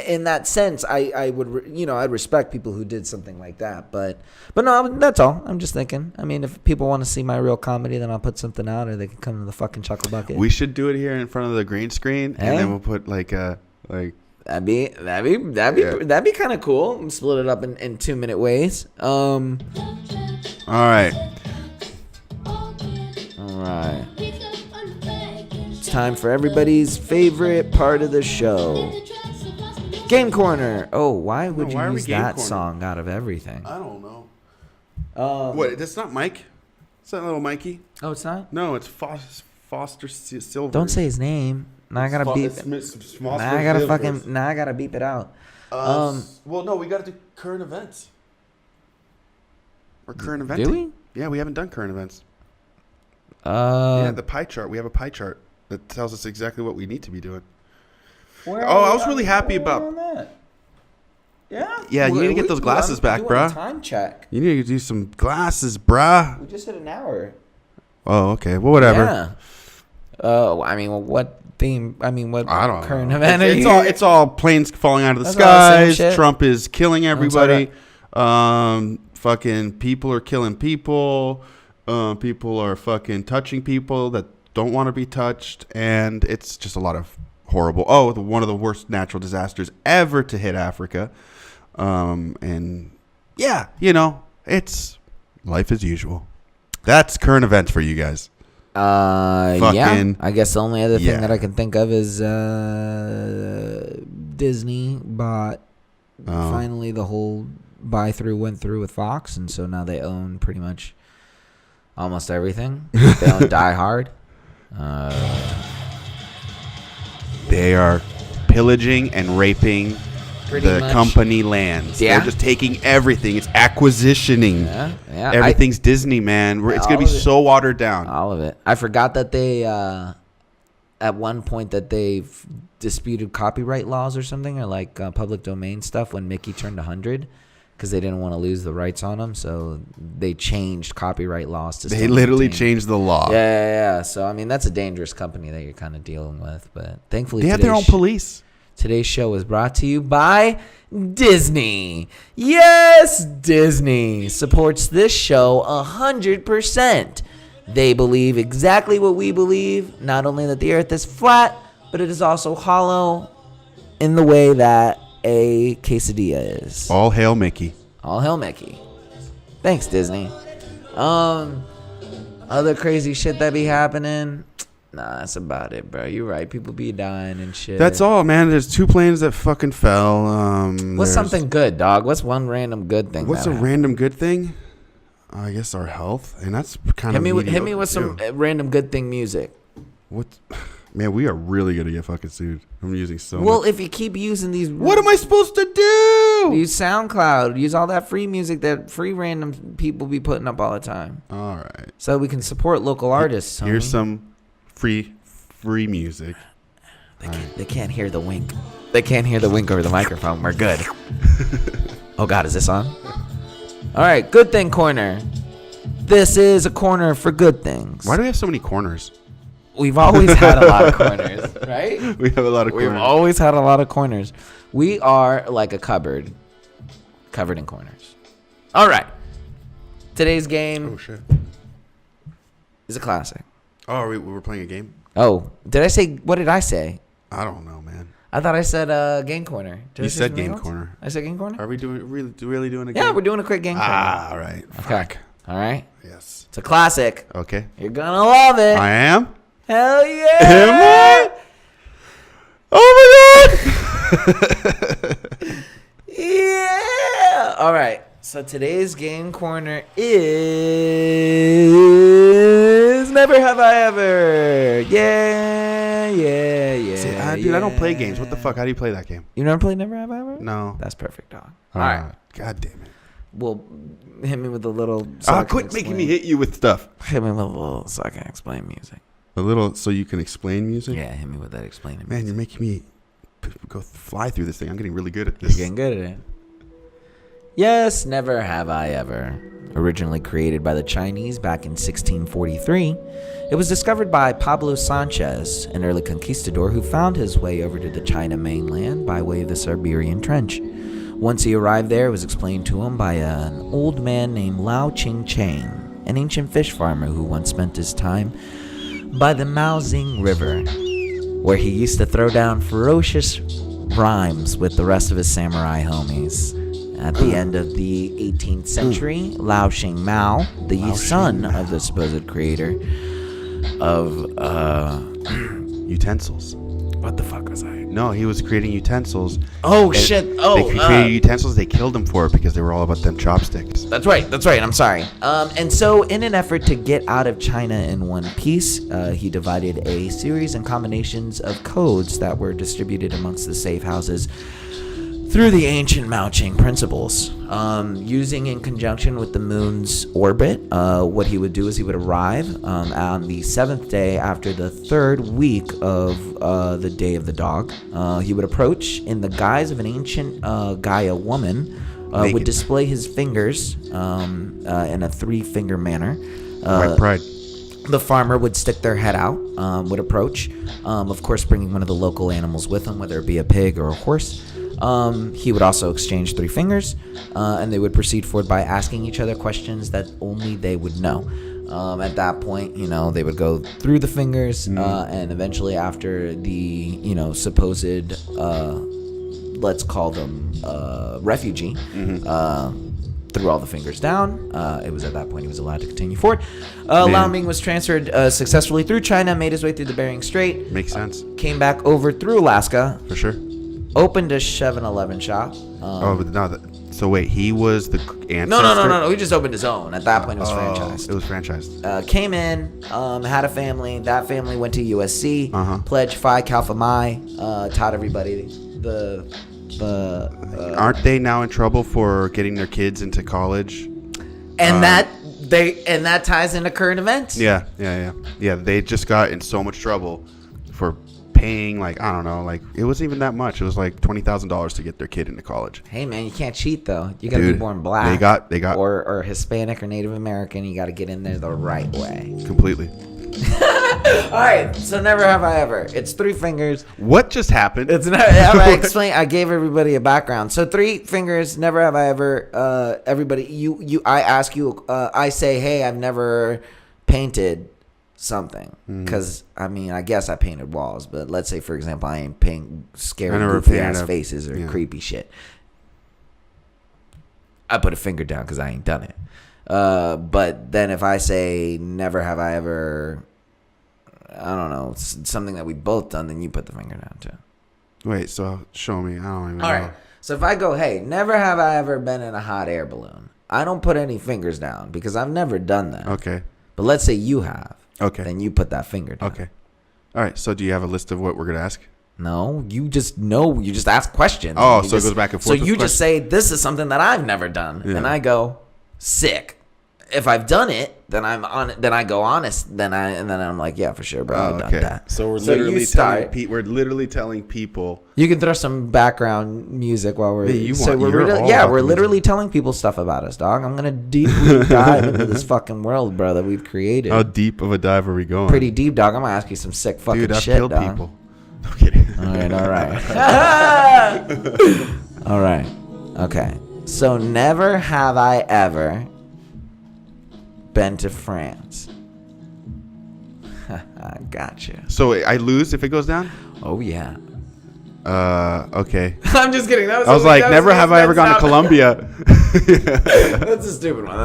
in that sense, I would, I'd respect people who did something like that. But no, that's all. I'm just thinking. I mean, if people want to see my real comedy, then I'll put something out, or they can come to the fucking Chuckle Bucket. We should do it here in front of the green screen, and then we'll put That'd be kind of cool. And split it up in 2-minute ways. All right. It's time for everybody's favorite part of the show. Game Corner. Oh, why would you use that song out of everything? I don't know. What? That's not Mike? It's not little Mikey? Oh, it's not? No, it's Foster Silver. Don't say his name. Now I gotta beep it. Now I gotta beep it out. Well, no, we gotta do current events. Or current eventing. Do we? Yeah, we haven't done current events. Yeah, the pie chart. We have a pie chart that tells us exactly what we need to be doing. I was really happy about that. Yeah. Yeah, you need to get those glasses back, bruh. Time check. You need to do some glasses, bruh. We just hit an hour. Oh, okay. Well, whatever. Yeah. I mean, what theme? I mean, what I don't current know. event? It's all planes falling out of the That's all the same skies. shit. Trump is killing everybody. Fucking people are killing people. People are fucking touching people that don't want to be touched, and it's just a lot of horrible. One of the worst natural disasters ever to hit Africa. And yeah, it's life as usual. That's current events for you guys. Yeah. I guess the only other thing that I can think of is Disney bought. Finally, the whole buy-through went through with Fox, and so now they own pretty much almost everything. They own Die Hard. They are pillaging and raping the company lands. Yeah. They're just taking everything. It's acquisitioning. Yeah. Everything's Disney, man. It's going to be so watered down. All of it. I forgot that they, at one point, that they've disputed copyright laws or something, or like public domain stuff when Mickey turned 100, because they didn't want to lose the rights on him. So they changed copyright laws to. They literally changed the law. Yeah. So, I mean, that's a dangerous company that you're kind of dealing with. But thankfully, they have their own police. Today's show is brought to you by Disney. Yes, Disney supports this show 100%. They believe exactly what we believe, not only that the earth is flat, but it is also hollow in the way that a quesadilla is. All hail Mickey. All hail Mickey. Thanks, Disney. Other crazy shit that be happening. Nah, that's about it, bro. You're right. People be dying and shit. That's all, man. There's 2 planes that fucking fell. What's something good, dog? What's one random good thing? What's a random good thing? I guess our health, and that's kind of hit me with some random good thing music. What? Man, we are really gonna get fucking sued. I'm using so much. Well, if you keep using these, what am I supposed to do? Use SoundCloud. Use all that free music that free random people be putting up all the time. All right. So we can support local artists. Here's some free music. They can't hear the wink. They can't hear the wink over the microphone. We're good. Oh God, is this on? All right, good thing corner. This is a corner for good things. Why do we have so many corners? We've always had a lot of corners, right? We have a lot of corners. We've always had a lot of corners. We are like a cupboard covered in corners. All right. Today's game is a classic. Oh, we were playing a game? Oh, what did I say? I don't know, man. I thought I said game corner. You said game corner. I said game corner? Are we really doing a game? Yeah, we're doing a quick game corner. All right. Okay. Fuck. All right. Yes. It's a classic. Okay. You're going to love it. I am? Hell yeah. Am I? Oh, my God. Yeah. All right. So today's game corner is Never Have I Ever. Yeah. See, dude, I don't play games. What the fuck? How do you play that game? You never played Never Have I Ever? No. That's perfect, dog. All right. God damn it. Well, hit me with a little. Quit making me hit you with stuff. Hit me with a little so I can explain music. A little so you can explain music? Yeah, hit me with that explaining Man, music. you're making me go fly through this thing. I'm getting really good at this. You're getting good at it. Yes, Never Have I Ever. Originally created by the Chinese back in 1643, it was discovered by Pablo Sanchez, an early conquistador who found his way over to the China mainland by way of the Siberian Trench. Once he arrived there, it was explained to him by an old man named Lao Ching Chang, an ancient fish farmer who once spent his time by the Maozing River, where he used to throw down ferocious rhymes with the rest of his samurai homies. At the end of the 18th century, Lao Xing Mao, the son of the supposed creator of utensils. What the fuck was I? No, he was creating utensils. Oh shit! Oh, they created utensils. They killed him for it because they were all about them chopsticks. That's right. I'm sorry. And so, in an effort to get out of China in one piece, he divided a series and combinations of codes that were distributed amongst the safe houses through the ancient Maoqing principles. Using in conjunction with the moon's orbit, what he would do is he would arrive on the 7th day after the 3rd week of the Day of the Dog. He would approach in the guise of an ancient Gaia woman, would display his fingers in a 3-finger manner. White pride. The farmer would stick their head out, would approach, of course bringing one of the local animals with him, whether it be a pig or a horse. He would also exchange 3 fingers, and they would proceed forward by asking each other questions that only they would know. At that point, they would go through the fingers, and eventually after the, supposed, let's call them refugee, threw all the fingers down. It was at that point he was allowed to continue forward. Lao Ming was transferred successfully through China, made his way through the Bering Strait. Makes sense. Came back over through Alaska. For sure. Opened a 7-Eleven shop. But no, so wait, he was the ancestor? No. He just opened his own. At that point, it was franchised. It was franchised. Came in, had a family. That family went to USC. Pledged Phi Kappa Mai. Taught everybody the. Aren't they now in trouble for getting their kids into college? And that ties into current events. Yeah. They just got in so much trouble for paying, I don't know, it wasn't even that much. It was like $20,000 to get their kid into college. Hey man, you can't cheat though. You gotta be born black. They got or Hispanic or Native American. You gotta get in there the right way. Completely. All right, so Never Have I Ever. It's 3 fingers. What just happened? It's never. I explain. I gave everybody a background. So 3 fingers. Never have I ever. Everybody, I ask you. I say, hey, I've never painted something, because I guess I painted walls, but let's say for example I ain't paint scary goofy ass faces or creepy shit. I put a finger down because I ain't done it. But then if I say never have I ever, I don't know, something that we both done, then you put the finger down too. Wait, so show me. I don't even know. All right, so if I go, hey, never have I ever been in a hot air balloon, I don't put any fingers down because I've never done that. Okay. But let's say you have. Okay. Then you put that finger down. Okay. All right. So do you have a list of what we're going to ask? No, you just ask questions. Oh, so it goes back and forth. So you just say, this is something that I've never done. Yeah. And I go, sick. If I've done it, then I'm on it. Then I go honest. Then I'm like, yeah, for sure, bro. I've done that. So we're literally telling people. You can throw some background music while we're. Hey, we're literally telling people stuff about us, dog. I'm gonna deeply dive into this fucking world, bro, that we've created. How deep of a dive are we going? Pretty deep, dog. I'm gonna ask you some sick fucking shit, shit, dog. Dude, I've killed people. No kidding. All right. All right. Okay. So never have I ever been to France. Gotcha. So I lose if it goes down? Oh yeah. Okay. I'm just kidding. I was like, never have I ever gone to Colombia. That's a stupid one.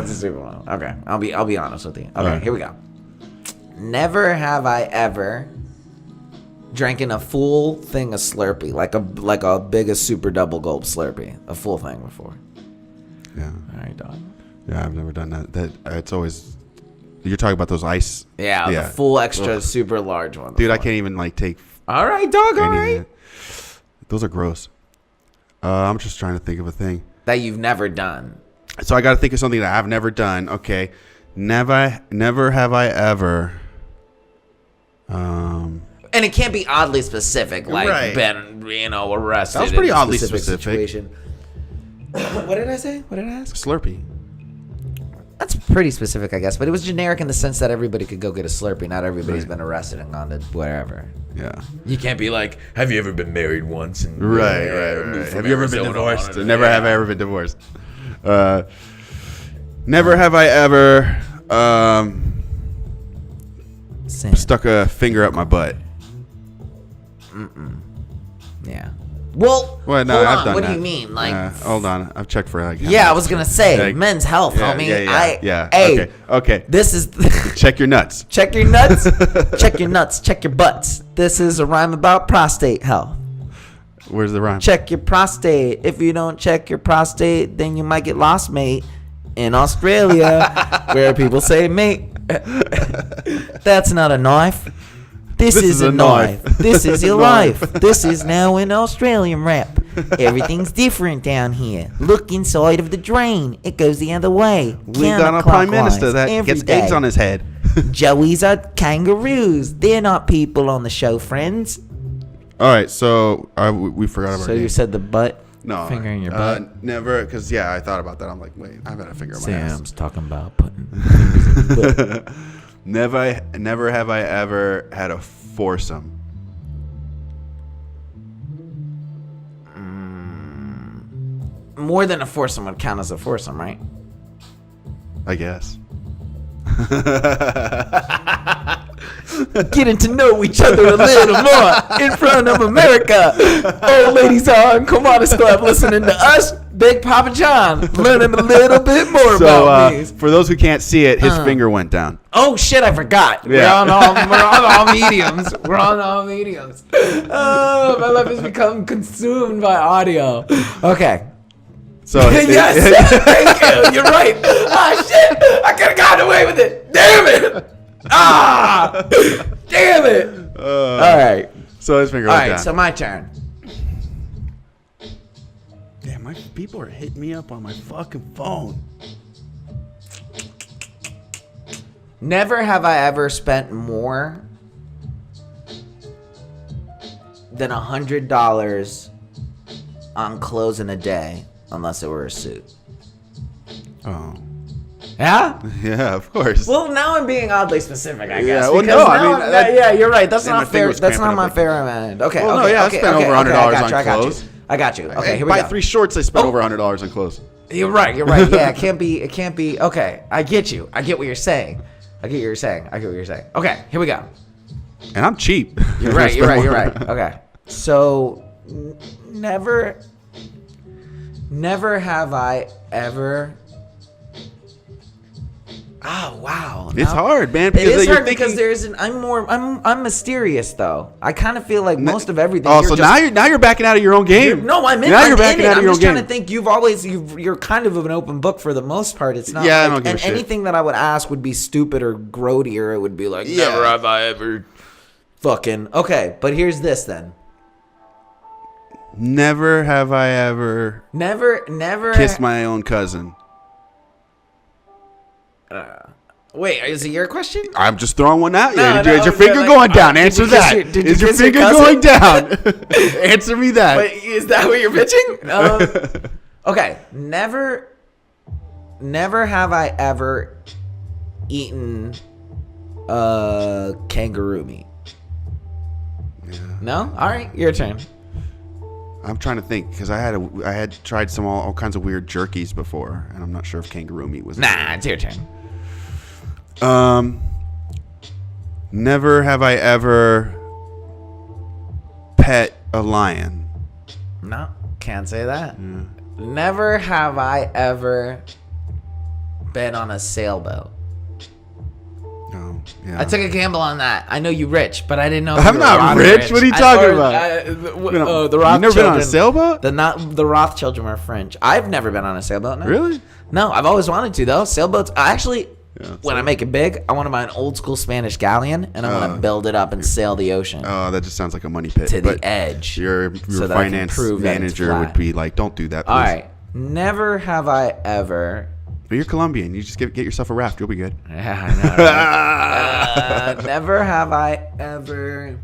Okay. I'll be honest with you. Okay, right. Here we go. Never have I ever drank in a full thing of Slurpee, like a biggest super double gulp Slurpee, a full thing before. Yeah. All right, dog. Yeah, I've never done that. It's always. You're talking about those ice. Yeah, the full extra super large one. Dude, I can't even like take. All right, dog. All right. Those are gross. I'm just trying to think of a thing that you've never done. So I got to think of something that I've never done. Okay, never have I ever. And it can't be oddly specific, like been arrested. That was pretty oddly specific. Situation. What did I say? What did I ask? Slurpee. That's pretty specific, I guess, but it was generic in the sense that everybody could go get a Slurpee. Not everybody's been arrested and gone to wherever. Yeah. You can't be like, have you ever been married once? And right. Have you ever been divorced? Never have I ever been divorced. Never have I ever stuck a finger up my butt. Yeah. Well, no, I've done that. What do you mean? Like, hold on. I've checked for like. Yeah, I was gonna say men's health, homie. Yeah. Hey, okay. This is check your nuts. Check your nuts. Check your nuts. Check your butts. This is a rhyme about prostate health. Where's the rhyme? Check your prostate. If you don't check your prostate, then you might get lost, mate. In Australia, where people say, mate, that's not a knife. This is a knife. This is your life. This is now an Australian rap. Everything's different down here. Look inside of the drain. It goes the other way. We got a prime minister that gets eggs on his head. Joeys are kangaroos. They're not people on the show, friends. All right, so we forgot about. So you said the butt. No, finger in your butt. Never, because I thought about that. I'm like, wait, I've got a finger in my ass. Sam's talking about putting fingers in his butt. Never have I ever had a foursome. More than a foursome would count as a foursome, right? I guess. Getting to know each other a little more in front of America. Old ladies on Kiwanis Club listening to us, Big Papa John, learning a little bit more about me. For those who can't see it, his finger went down. Oh shit, I forgot. Yeah. We're on all mediums. We're on all mediums. Oh, my life has become consumed by audio. Okay. So yes, thank you. You're right. Ah, shit! I could have gotten away with it. Damn it! Ah, damn it! All right. So his finger went down. All right. So my turn. Damn, my people are hitting me up on my fucking phone. Never have I ever spent more than $100 on clothes in a day. Unless it were a suit. Oh. Yeah? Yeah, of course. Well, now I'm being oddly specific, I guess. Yeah, well, no, yeah, you're right. That's not fair. was That's not cramping my up fair amount. Okay, well, okay, no, yeah, okay, I spent over $100 on clothes. I got you. Okay, here we buy go. 3 shorts, I spent over $100 on clothes. You're right. Yeah, it can't be. Okay, I get you. I get what you're saying. Okay, here we go. And I'm cheap. You're right. Okay. So, never have I ever. Oh wow! It's hard, man. It is hard because there's an. I'm mysterious though. I kind of feel like most of everything. Oh, so now you're backing out of your own game. No, I'm in. Now you're backing out of your own game. I'm just trying to think. You're kind of an open book for the most part. It's not. Yeah, like, I don't give and a shit. anything that I would ask would be stupid or grody, or it would be like, never have I ever. Fucking okay, but here's this then. Never have I ever. Never kissed my own cousin. Wait, is it your question? I'm just throwing one out. No, Is your finger going down? Answer that. Is your finger going down? Answer me that. Wait, is that what you're pitching? Okay, never have I ever eaten kangaroo meat. Yeah. No? All right, your turn. I'm trying to think because I had tried some all kinds of weird jerkies before, and I'm not sure if kangaroo meat was. Nah, it's your turn. Never have I ever pet a lion. No, can't say that. Yeah. Never have I ever been on a sailboat. No. Yeah. I took a gamble on that. I know you rich, but I didn't know. I'm not rich. What are you talking about? The Roth you never been on a children- sailboat? The Roth children are French. I've never been on a sailboat. No. Really? No, I've always wanted to though. Sailboats. I actually, Yeah, when I make it big, I want to buy an old school Spanish galleon and I want to build it up and sail the ocean Oh, that just sounds like a money pit. to the But edge. Your so that I can finance prove that it's manager would flat. be like, "Don't do that." Please. All right. Never have I ever. But you're Colombian. You just get yourself a raft. You'll be good. Yeah, I know. Right? Never have I ever.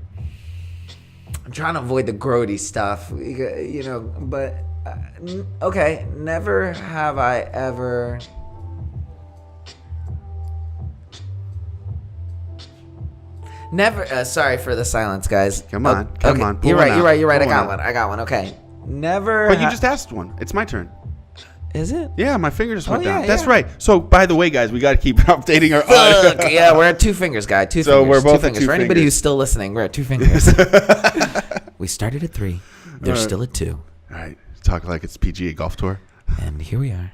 I'm trying to avoid the grody stuff, you know. But okay, never have I ever. Never. Sorry for the silence, guys. Come on, come on, pull You're one right. out. You're right. You're right. Pull I one got one. Okay. Never. But you just asked one. It's my turn. Is it? Yeah, my finger just went yeah, down. That's yeah. right. So, by the way, guys, we got to keep updating our Fuck, yeah, we're at 2 fingers, guy. Two So fingers. we're both two at fingers. 2 For anybody fingers. who's still listening, we're at 2 fingers. We started at 3. They're still at 2. All right, talk like it's PGA golf tour. And here we are.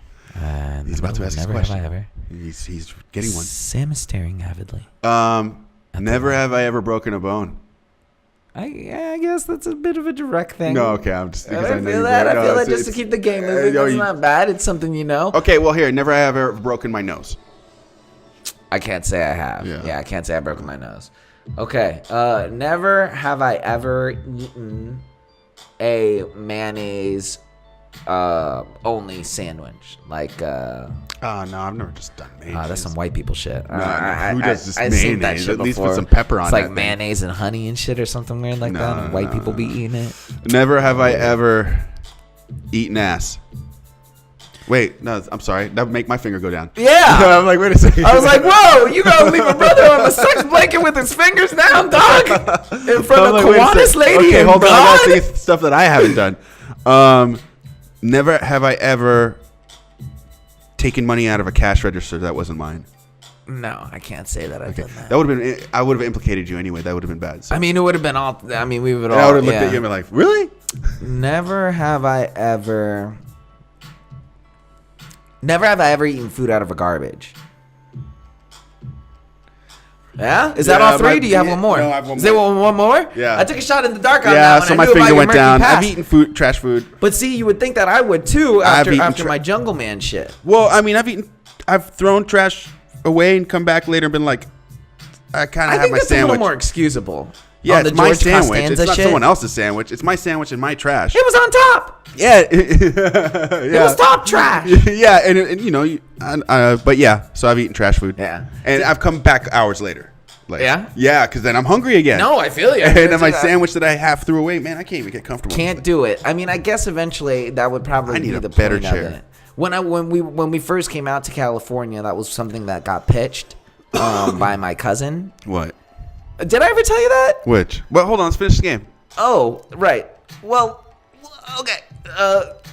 He's about to ask his Never question. have I ever. He's getting one. Sam is staring avidly. Never have I ever broken a bone. I guess that's a bit of a direct thing. No, okay, I'm just because I know feel you that. broke- I feel no, that it's- just to it's- keep the game moving. no, It's you- not bad. It's something you know. Okay, well here, never have I ever broken my nose. I can't say I have. Yeah. Yeah, I can't say I've broken my nose. Okay. Never have I ever eaten a mayonnaise only sandwich. Like Oh no, I've never just done mayonnaise. that's some white people shit. No, who does just I've seen that mayonnaise? shit At least put before. some pepper on It's like that thing. mayonnaise and honey and shit or something weird like No, that. And white no, people be no. eating it. Never have I ever eaten ass. Wait, no, I'm sorry. That would make my finger go down. Yeah. I'm like, wait a second. I was like, whoa, you gonna leave a brother on a sex blanket with his fingers down, dog? In front I'm of like, wait a Kiwanis sec. lady Okay, and hold on. I God? gotta see stuff that I haven't done. Never have I ever taken money out of a cash register that wasn't mine. No, I can't say that I've done that. That would have been. I would have implicated you anyway. That would have been bad. So. I mean, it would have been all. I mean, we would all. I would have looked yeah. at you and been like, really? Never have I ever. Never have I ever eaten food out of a garbage. Yeah? Is that Yeah, all 3? Do you have yeah, one more? no, I have one Is there one more? Yeah. I took a shot in the dark on that Yeah. one. So I my knew about finger your went murky down. past. I've eaten food, trash food. But see, you would think that I would too I've after eaten my Jungle Man shit. Well, I mean, I've thrown trash away and come back later and been like, I kind I of have think my that's a sandwich. little more excusable. Yeah, On the it's my George sandwich. Costanza It's not shit. someone else's sandwich. It's my sandwich and my trash. It was on top. Yeah, It was top trash. Yeah, and you know, but yeah. So I've eaten trash food. Yeah. and I've come back hours later. Like, Yeah? yeah, because then I'm hungry again. No, I feel you. And then my sandwich that I half threw away, man, I can't even get comfortable. Can't do it. I mean, I guess eventually that would probably I need be a the better point chair. of it. When we first came out to California, that was something that got pitched by my cousin. What? Did I ever tell you that? Which? Well, hold on. Let's finish the game. Oh, right. Well, okay.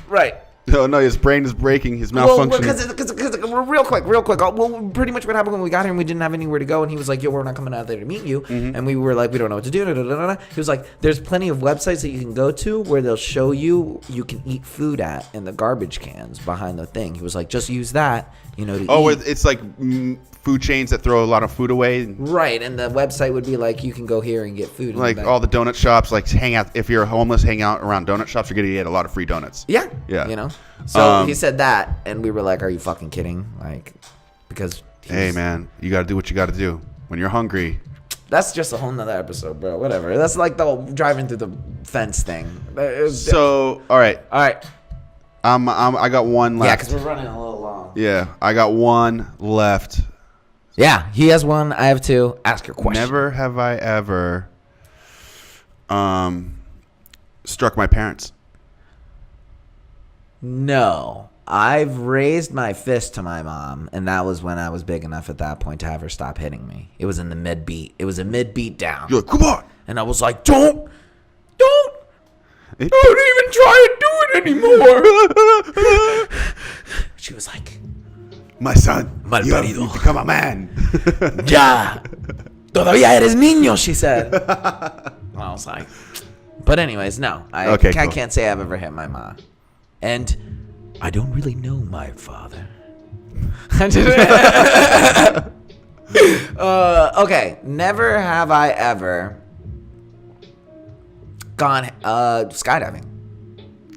Right. No, his brain is breaking. His Well, malfunctioning. because real quick. Well, pretty much what happened when we got here and we didn't have anywhere to go, and he was like, "Yo, we're not coming out there to meet you," and we were like, "We don't know what to do." He was like, "There's plenty of websites that you can go to where they'll show you can eat food at in the garbage cans behind the thing." He was like, "Just use that, to Oh, eat." it's like food chains that throw a lot of food away. Right, and the website would be like, you can go here and get food. Like all the donut shops, like hang out. If you're homeless, hang out around donut shops. You're gonna get a lot of free donuts. Yeah. Yeah. So he said that, and we were like, "Are you fucking kidding?" Like, because Hey man, you got to do what you got to do when you're hungry. that's just a whole nother episode, bro. Whatever. That's like the whole driving through the fence thing. So all right, I got one Yeah, left. because we're running a little long. Yeah, I got one left. Yeah, he has one. I have 2. Ask your question. Never have I ever struck my parents. No. I've raised my fist to my mom, and that was when I was big enough at that point to have her stop hitting me. It was in the mid-beat. It was a mid-beat down. You're like, come on. And I was like, don't even try to do it anymore. She was like, My son, you have Malparido. become a man. ya, todavía eres niño, she said. And I was like, but anyways, no. I Cool. can't say I've ever hit my mom. And I don't really know my father. Okay. Never have I ever gone skydiving.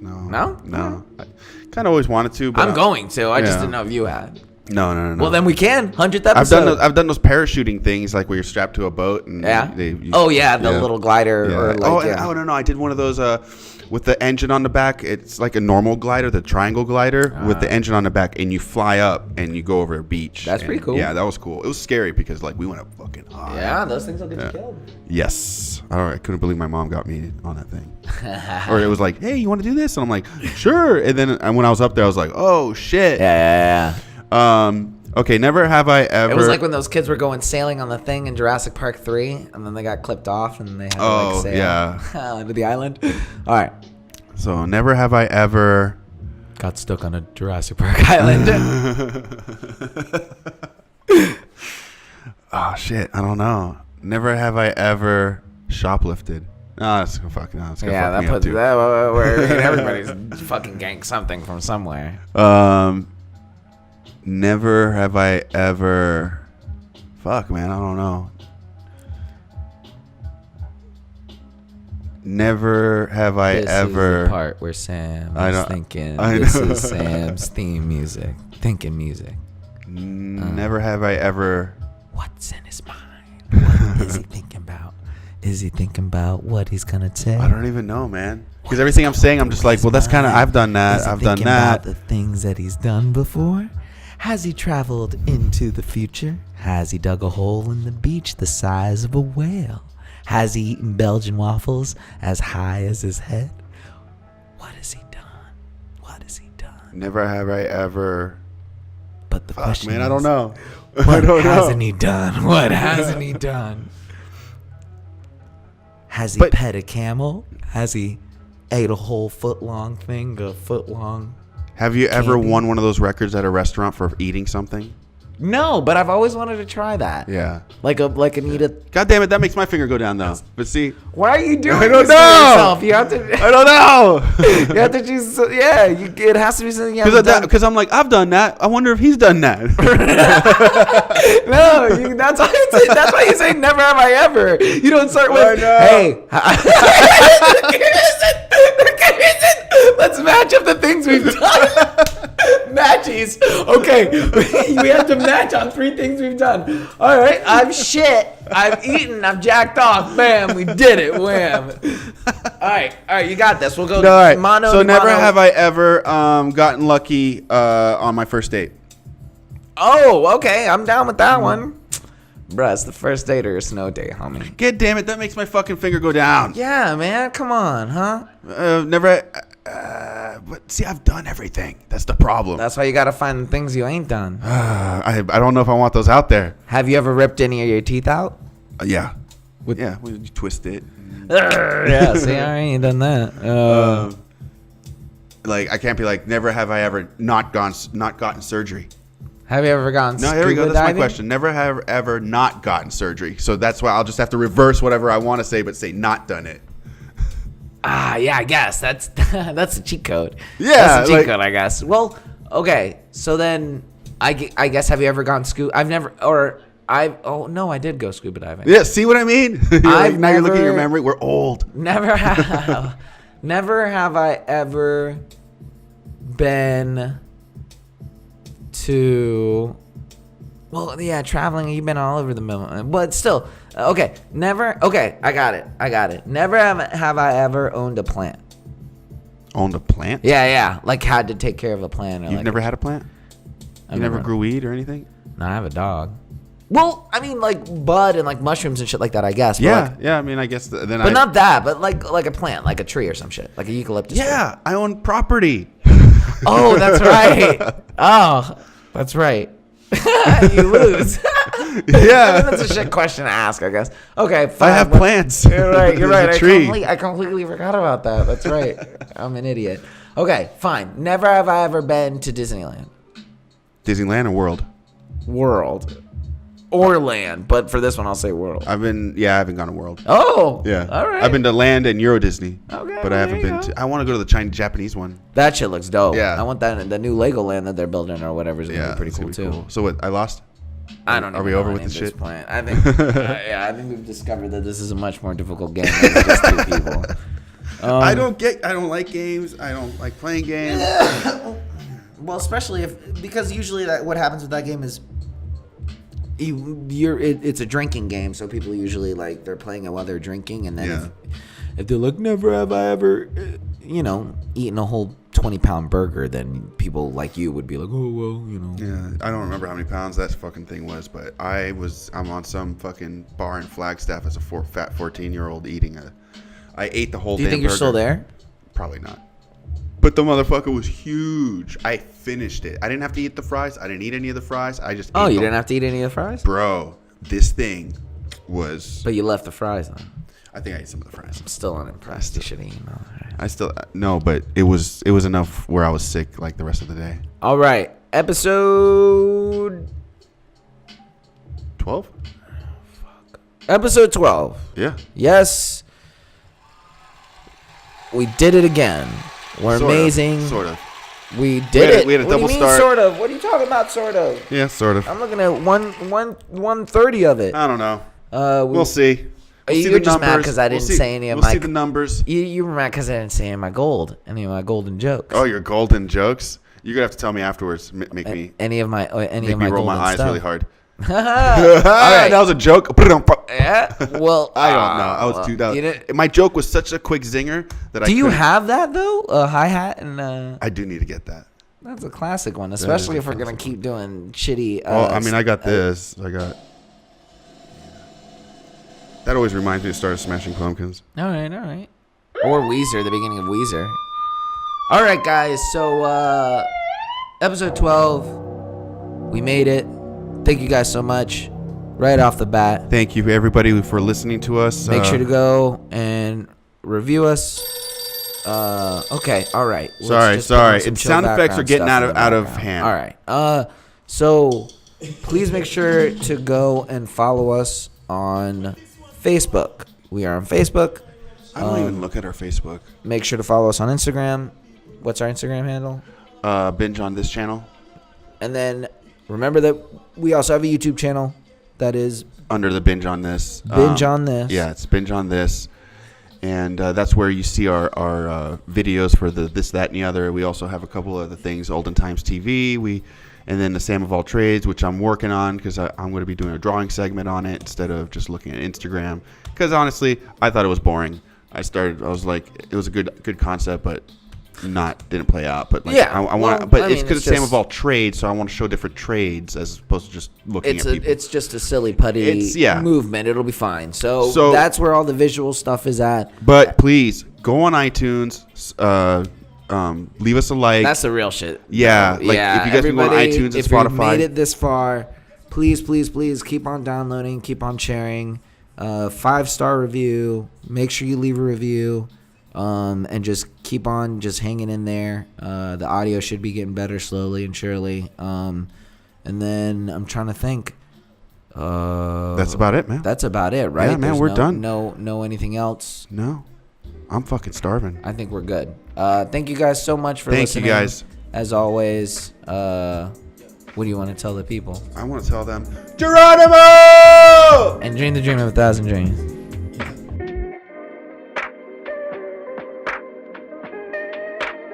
No? I kind of always wanted to, but I'm going to. I just yeah. didn't know if you had. No. Well, then we can. 100th episode. I've done those parachuting things, like where you're strapped to a boat and the little glider. Yeah. Or like, no. I did one of those with the engine on the back. It's like a normal glider, the triangle glider with the engine on the back, and you fly up and you go over a beach. That's pretty cool. Yeah, that was cool. It was scary because like we went up fucking high. Yeah, those things will get you killed. Yes. I couldn't believe my mom got me on that thing. Or it was like, hey, you want to do this? And I'm like, sure. And then when I was up there, I was like, oh shit. Yeah. Okay, never have I ever. It was like when those kids were going sailing on the thing in Jurassic Park 3, and then they got clipped off, and they had to like sail into the island. All right. So never have I ever got stuck on a Jurassic Park island. Oh shit, I don't know. Never have I ever shoplifted. No, that's gonna fuck. No, it's gonna fuck that me up puts too. where everybody's fucking ganked something from somewhere. Never have I ever. Fuck, man, I don't know. Never have I ever. This is the part where Sam is thinking. This is Sam's theme music. Thinking music. Never have I ever. What's in his mind? What is he thinking about? Is he thinking about what he's gonna say? I don't even know, man. Because everything I'm saying, I'm just like, well, that's kind of. I've done that. I've done that. About the things that he's done before. Has he traveled into the future? Has he dug a hole in the beach the size of a whale? Has he eaten Belgian waffles as high as his head? What has he done? Never have I ever. But the question man, is, I don't know. What hasn't he done? What hasn't he done? Has he pet a camel? Has he ate a whole foot-long thing, a foot-long Have you ever candy? won one of those records at a restaurant for eating something? No, but I've always wanted to try that. Yeah. Like Anita. God damn it, that makes my finger go down though. But see, Why are you doing I don't this to know. yourself? You have to. I don't know. You have to choose. It has to be something you haven't done. Because I'm like, I've done that. I wonder if he's done that. No, that's why you say never have I ever. You don't start with, hey. Let's match up the things we've done. Matches. Okay. We have to match on 3 things we've done. All right. I've shit. I've eaten. I've jacked off. Bam. We did it. Wham. All right. You got this. We'll go All right. mono. So never have I ever gotten lucky on my first date. Oh, okay. I'm down with that one. Bruh, it's the first date or a snow date, homie. God damn it, that makes my fucking finger go down. Yeah, man. Come on, huh? Never. But see, I've done everything. That's the problem. That's why you got to find the things you ain't done. I don't know if I want those out there. Have you ever ripped any of your teeth out? Yeah. When you twist it. Yeah, see, I ain't done that. Like, I can't be like, never have I ever not gotten surgery. Have you ever gone No, here we go. That's diving? my question. Never have ever not gotten surgery. So that's why I'll just have to reverse whatever I want to say, but say not done it. Yeah, I guess that's a cheat code. Yeah, that's a cheat code, I guess. Well, okay, so then I guess have you ever gone scuba? I did go scuba diving. Yeah, see what I mean? Now you're looking at your memory. We're old. Never have I ever been to. Well, yeah, traveling. You've been all over the middle, but still. Okay, never. Okay, I got it. Never have I ever owned a plant. Owned a plant? Yeah. Like had to take care of a plant. You've never had a plant? You never grew weed or anything? No, I have a dog. Well, I mean, like bud and like mushrooms and shit like that, I guess. Yeah. I mean, I guess not that, but like a plant, like a tree or some shit, like a eucalyptus. Yeah, I own property. Oh, that's right. Oh, that's right. You lose. Yeah. That's a shit question to ask, I guess. Okay, fine. I have plants. You're right. There's a tree. I completely forgot about that. That's right. I'm an idiot. Okay, fine. Never have I ever been to Disneyland. Disneyland or World? World. Or land, but for this one, I'll say world. I haven't gone to World. Oh. Yeah. All right. I've been to Land and Euro Disney. Okay. But I haven't been to. I want to go to the Japanese one. That shit looks dope. Yeah. I want that. The new Legoland that they're building or whatever is going to be pretty it's cool, gonna be too. So what? I lost? I don't. Are we over with the shit? Point. I think. I think we've discovered that this is a much more difficult game than just two people. I don't like games. I don't like playing games. Well, especially because usually what happens with that game is it's a drinking game, so people usually like they're playing it while they're drinking, and then if they're like, never have I ever, eaten a whole 20-pound burger, then people like you would be like, oh well, Yeah, I don't remember how many pounds that fucking thing was, but I'm on some fucking bar in Flagstaff as a fat 14-year-old eating I ate the whole. Do you think you're burger. Still there? Probably not. But the motherfucker was huge. I finished it. I didn't have to eat the fries. I didn't eat any of the fries. I just. Oh, you didn't have to eat any of the fries? Bro, this thing was. But you left the fries on. I think I ate some of the fries. I'm still unimpressed. You should have eaten all right. I still no, but it was enough where I was sick like the rest of the day. All right, episode 12. Episode 12. Yeah. Yes. We did it again. We're amazing. Sort of. We did it. We had a double what do you mean, start. Sort of. What are you talking about? Sort of. Yeah, sort of. I'm looking at 130 of it. I don't know. We'll see. You're just mad because I didn't say any of my. We'll see the numbers. You were mad because I didn't say any of my golden jokes. Oh, your golden jokes. You're gonna have to tell me afterwards. Make me any of my roll my eyes stuff. really hard. All right. That was a joke. Yeah. Well, I don't know. I was too dumb. My joke was such a quick zinger that Do you have that though? A hi hat and. I do need to get that. That's a classic one, especially if we're gonna keep doing shitty. Well, I mean, I got this. That always reminds me to start Smashing Pumpkins. All right. Or Weezer, the beginning of Weezer. All right, guys. So, episode 12, we made it. Thank you guys so much. Right off the bat. Thank you, everybody, for listening to us. Make sure to go and review us. Okay. All right. Sorry. Sound effects are getting out of hand. All right. So please make sure to go and follow us on Facebook. We are on Facebook. I don't even look at our Facebook. Make sure to follow us on Instagram. What's our Instagram handle? Binge on this channel. And then remember that we also have a YouTube channel that is under the Binge on this. Binge on this. Yeah, it's Binge on this. And that's where you see our videos for the this, that, and the other. We also have a couple other things, Olden Times TV. And then the Sam of All Trades, which I'm working on because I'm going to be doing a drawing segment on it instead of just looking at Instagram. Because honestly, I thought it was boring. I was like, it was a good concept, but didn't play out. But like, yeah, it's because it's Sam of All Trades, so I want to show different trades as opposed to just looking at people. It's just a silly putty movement. It'll be fine. So that's where all the visual stuff is at. But please go on iTunes. Leave us a like. That's the real shit. Yeah, if you guys can go on iTunes and Spotify. If you made it this far, please keep on downloading, keep on sharing. 5-star review. Make sure you leave a review, and just keep on just hanging in there. The audio should be getting better slowly and surely. And then I'm trying to think. That's about it, man. That's about it, right? Yeah, man, we're done. No, anything else? No. I'm fucking starving. I think we're good. Thank you guys so much for listening. Thank you guys. As always, what do you want to tell the people? I want to tell them, Geronimo! And dream the dream of 1,000 dreams.